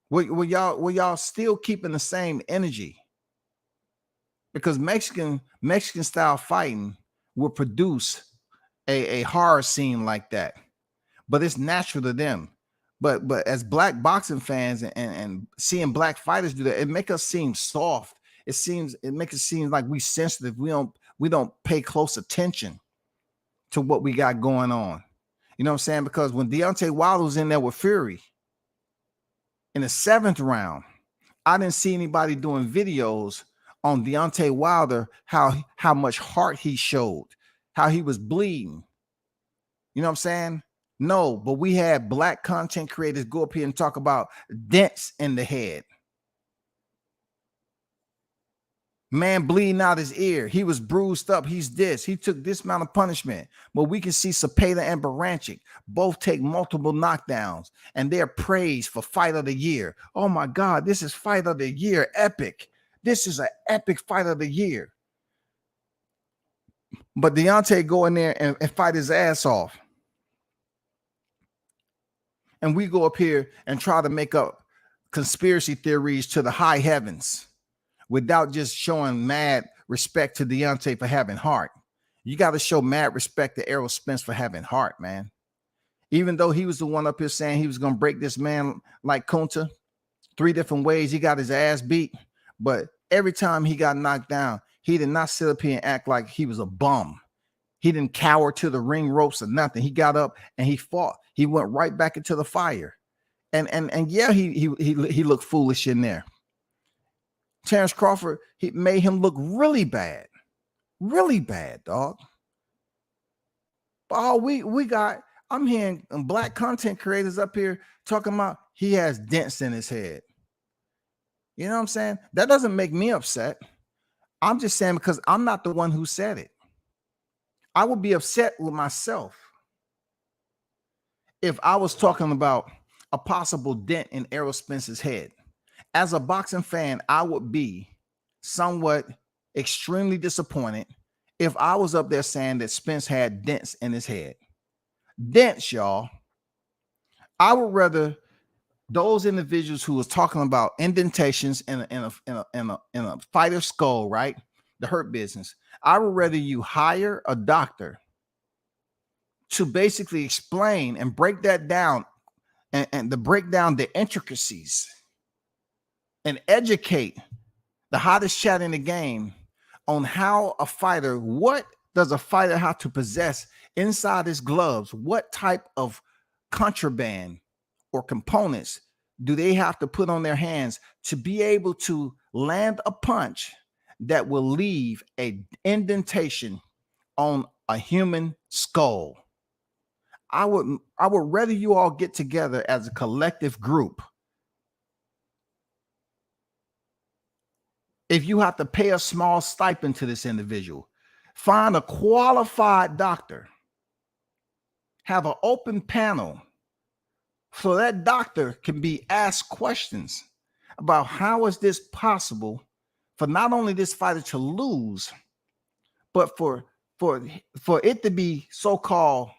were y'all still keeping the same energy? Because Mexican style fighting will produce a horror scene like that, but it's natural to them. But as black boxing fans and seeing black fighters do that, it make us seem soft. It makes it seem like we sensitive. We don't pay close attention to what we got going on. You know what I'm saying? Because when Deontay Wilder was in there with Fury in the 7th round, I didn't see anybody doing videos on Deontay Wilder, how much heart he showed, how he was bleeding. You know what I'm saying? No, but we had black content creators go up here and talk about dents in the head, Man bleeding out his ear. He was bruised up. He's this. He took this amount of punishment. But we can see Cepeda and Baranchik both take multiple knockdowns, and they're praised for fight of the year. Oh my God, this is fight of the year. Epic. This is an epic fight of the year. But Deontay go in there and fight his ass off. And we go up here and try to make up conspiracy theories to the high heavens without just showing mad respect to Deontay for having heart. You got to show mad respect to Errol Spence for having heart, man. Even though he was the one up here saying he was going to break this man like Kunta 3 different ways, he got his ass beat. But every time he got knocked down, he did not sit up here and act like he was a bum. He didn't cower to the ring ropes or nothing. He got up and he fought. He went right back into the fire. And yeah, he looked foolish in there. Terence Crawford, he made him look really bad, dog. But all we got, I'm hearing black content creators up here talking about he has dents in his head. You know what I'm saying? That doesn't make me upset. I'm just saying because I'm not the one who said it. I would be upset with myself if I was talking about a possible dent in Errol Spence's head. As a boxing fan, I would be somewhat extremely disappointed if I was up there saying that Spence had dents in his head. Dents, y'all. I would rather those individuals who was talking about indentations in a fighter's skull, right? The hurt business. I would rather you hire a doctor to basically explain and break that down and to break down the intricacies and educate the hottest chat in the game on how a fighter, what does a fighter have to possess inside his gloves? What type of contraband or components do they have to put on their hands to be able to land a punch that will leave an indentation on a human skull? I would rather you all get together as a collective group. If you have to pay a small stipend to this individual, find a qualified doctor, have an open panel so that doctor can be asked questions about how is this possible for not only this fighter to lose, but for it to be so-called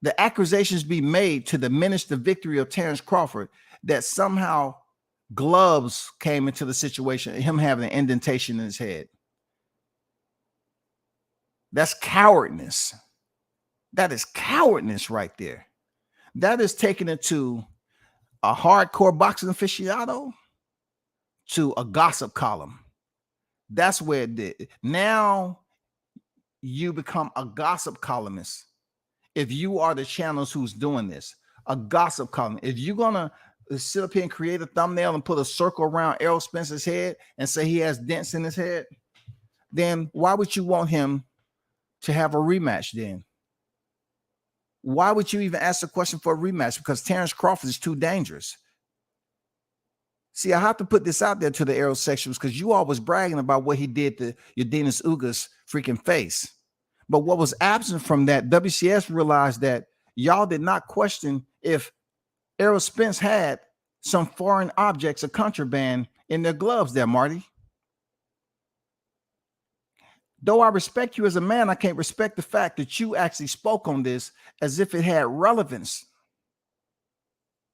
the accusations be made to diminish the victory of Terence Crawford, that somehow gloves came into the situation, him having an indentation in his head. That's cowardness. That is cowardness right there. That is taking it to a hardcore boxing aficionado to a gossip column. That's where it did. Now you become a gossip columnist. If you are the channels who's doing this, a gossip column. If you're gonna sit up here and create a thumbnail and put a circle around Errol Spence's head and say he has dents in his head, then why would you want him to have a rematch then? Why would you even ask the question for a rematch? Because Terence Crawford is too dangerous. See, I have to put this out there to the Errol sections because you all was bragging about what he did to Yordenis Ugas' freaking face. But what was absent from that, WCS realized that y'all did not question if Errol Spence had some foreign objects of contraband in their gloves there, Marty. Though I respect you as a man, I can't respect the fact that you actually spoke on this as if it had relevance.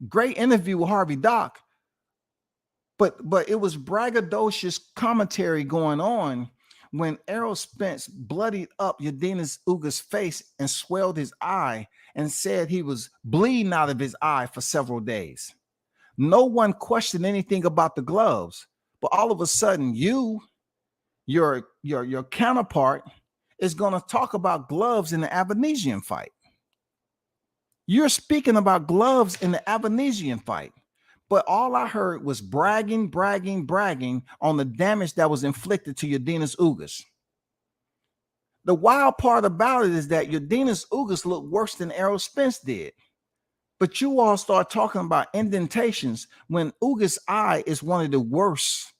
Great interview with Harvey Dock, but it was braggadocious commentary going on when Errol Spence bloodied up Yordenis Ugas' face and swelled his eye and said he was bleeding out of his eye for several days. No one questioned anything about the gloves, but all of a sudden your counterpart is going to talk about gloves in the Avanesian fight. You're speaking about gloves in the Avanesian fight, but all I heard was bragging on the damage that was inflicted to Yordenis Ugas. The wild part about it is that Yordenis Ugas looked worse than Errol Spence did. But you all start talking about indentations when Ugas' eye is one of the worst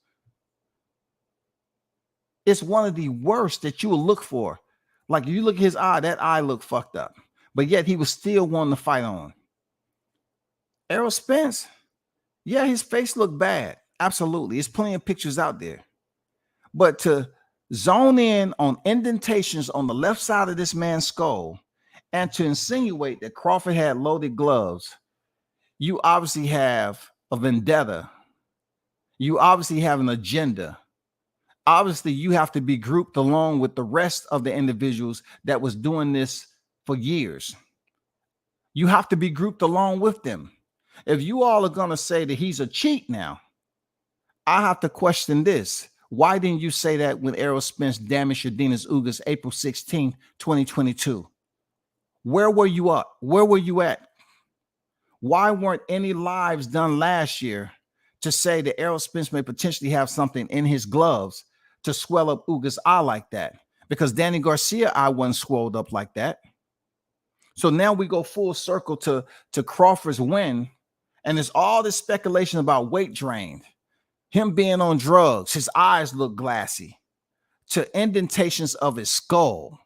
It's one of the worst that you will look for. Like you look at his eye, that eye looked fucked up, but yet he was still wanting to fight on. Errol Spence, yeah, his face looked bad. Absolutely. There's plenty of pictures out there. But to zone in on indentations on the left side of this man's skull and to insinuate that Crawford had loaded gloves, you obviously have a vendetta. You obviously have an agenda. Obviously, you have to be grouped along with the rest of the individuals that was doing this for years. You have to be grouped along with them. If you all are going to say that he's a cheat now, I have to question this. Why didn't you say that when Errol Spence damaged Yordenis Ugas April 16th, 2022? Where were you at? Where were you at? Why weren't any lives done last year to say that Errol Spence may potentially have something in his gloves to swell up Ugas' eye like that? Because Danny Garcia's eye wasn't swelled up like that. So now we go full circle to Crawford's win, and there's all this speculation about weight drain, him being on drugs, his eyes look glassy, to indentations of his skull.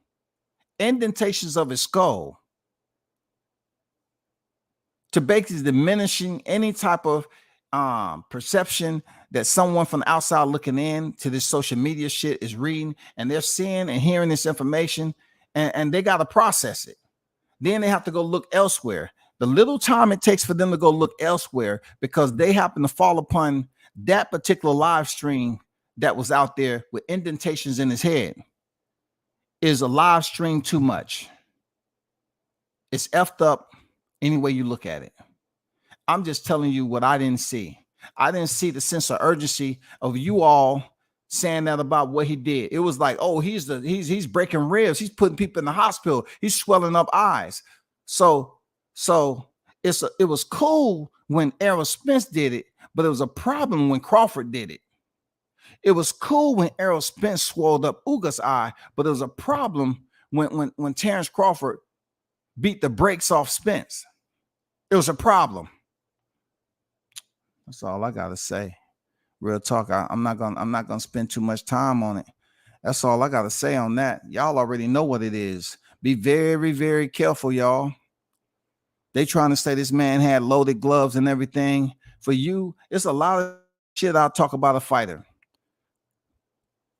Indentations of his skull. To basically diminishing any type of perception that someone from the outside looking in to this social media shit is reading, and they're seeing and hearing this information, and they got to process it. Then they have to go look elsewhere. The little time it takes for them to go look elsewhere because they happen to fall upon that particular live stream that was out there with indentations in his head is a live stream too much. It's effed up any way you look at it. I'm just telling you what I didn't see. I didn't see the sense of urgency of you all saying that about what he did. It was like, oh, he's breaking ribs. He's putting people in the hospital. He's swelling up eyes. So it was cool when Errol Spence did it, but it was a problem when Crawford did it. It was cool when Errol Spence swelled up Ugas' eye, but it was a problem when Terence Crawford beat the brakes off Spence. It was a problem. That's all I gotta say. Real talk. I'm not gonna spend too much time on it. That's all I gotta say on that. Y'all already know what it is. Be very, very careful, y'all. They trying to say this man had loaded gloves and everything. For you, it's a lot of shit I'll talk about a fighter.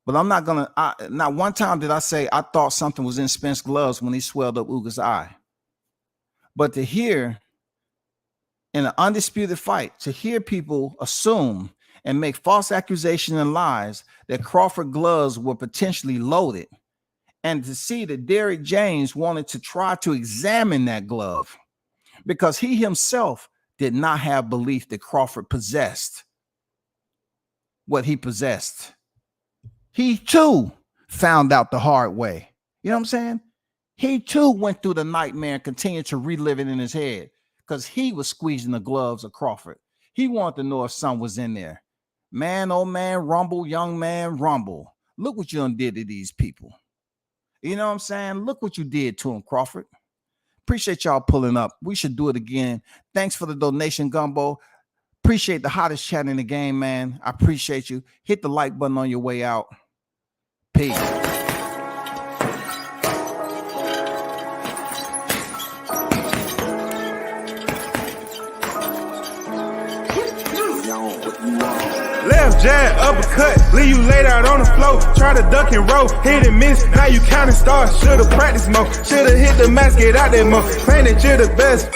But I'm not gonna. Not one time did I say I thought something was in Spence's gloves when he swelled up Ugas' eye. But to hear in an undisputed fight, to hear people assume and make false accusations and lies that Crawford gloves were potentially loaded, and to see that Derrick James wanted to try to examine that glove because he himself did not have belief that Crawford possessed what he possessed. He too found out the hard way. You know what I'm saying? He too went through the nightmare and continued to relive it in his head because he was squeezing the gloves of Crawford. He wanted to know if something was in there. Man, old man, rumble, young man, rumble. Look what you done did to these people. You know what I'm saying? Look what you did to him, Crawford. Appreciate y'all pulling up. We should do it again. Thanks for the donation, Gumbo. Appreciate the hottest chat in the game, man. I appreciate you. Hit the like button on your way out. Peace.
Left jab, uppercut, leave you laid out on the floor. Try to duck and roll, hit and miss. Now you counting stars. Should've practiced more. Should've hit the mask, get out there more. Claim that you're the best.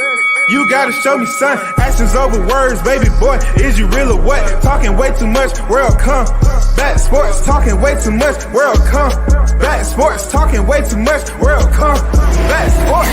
You gotta show me, son. Actions over words, baby boy. Is you real or what? Talking way too much, world come. Back sports, talking way too much, world come. Back sports, talking way too much, world come. Back sports.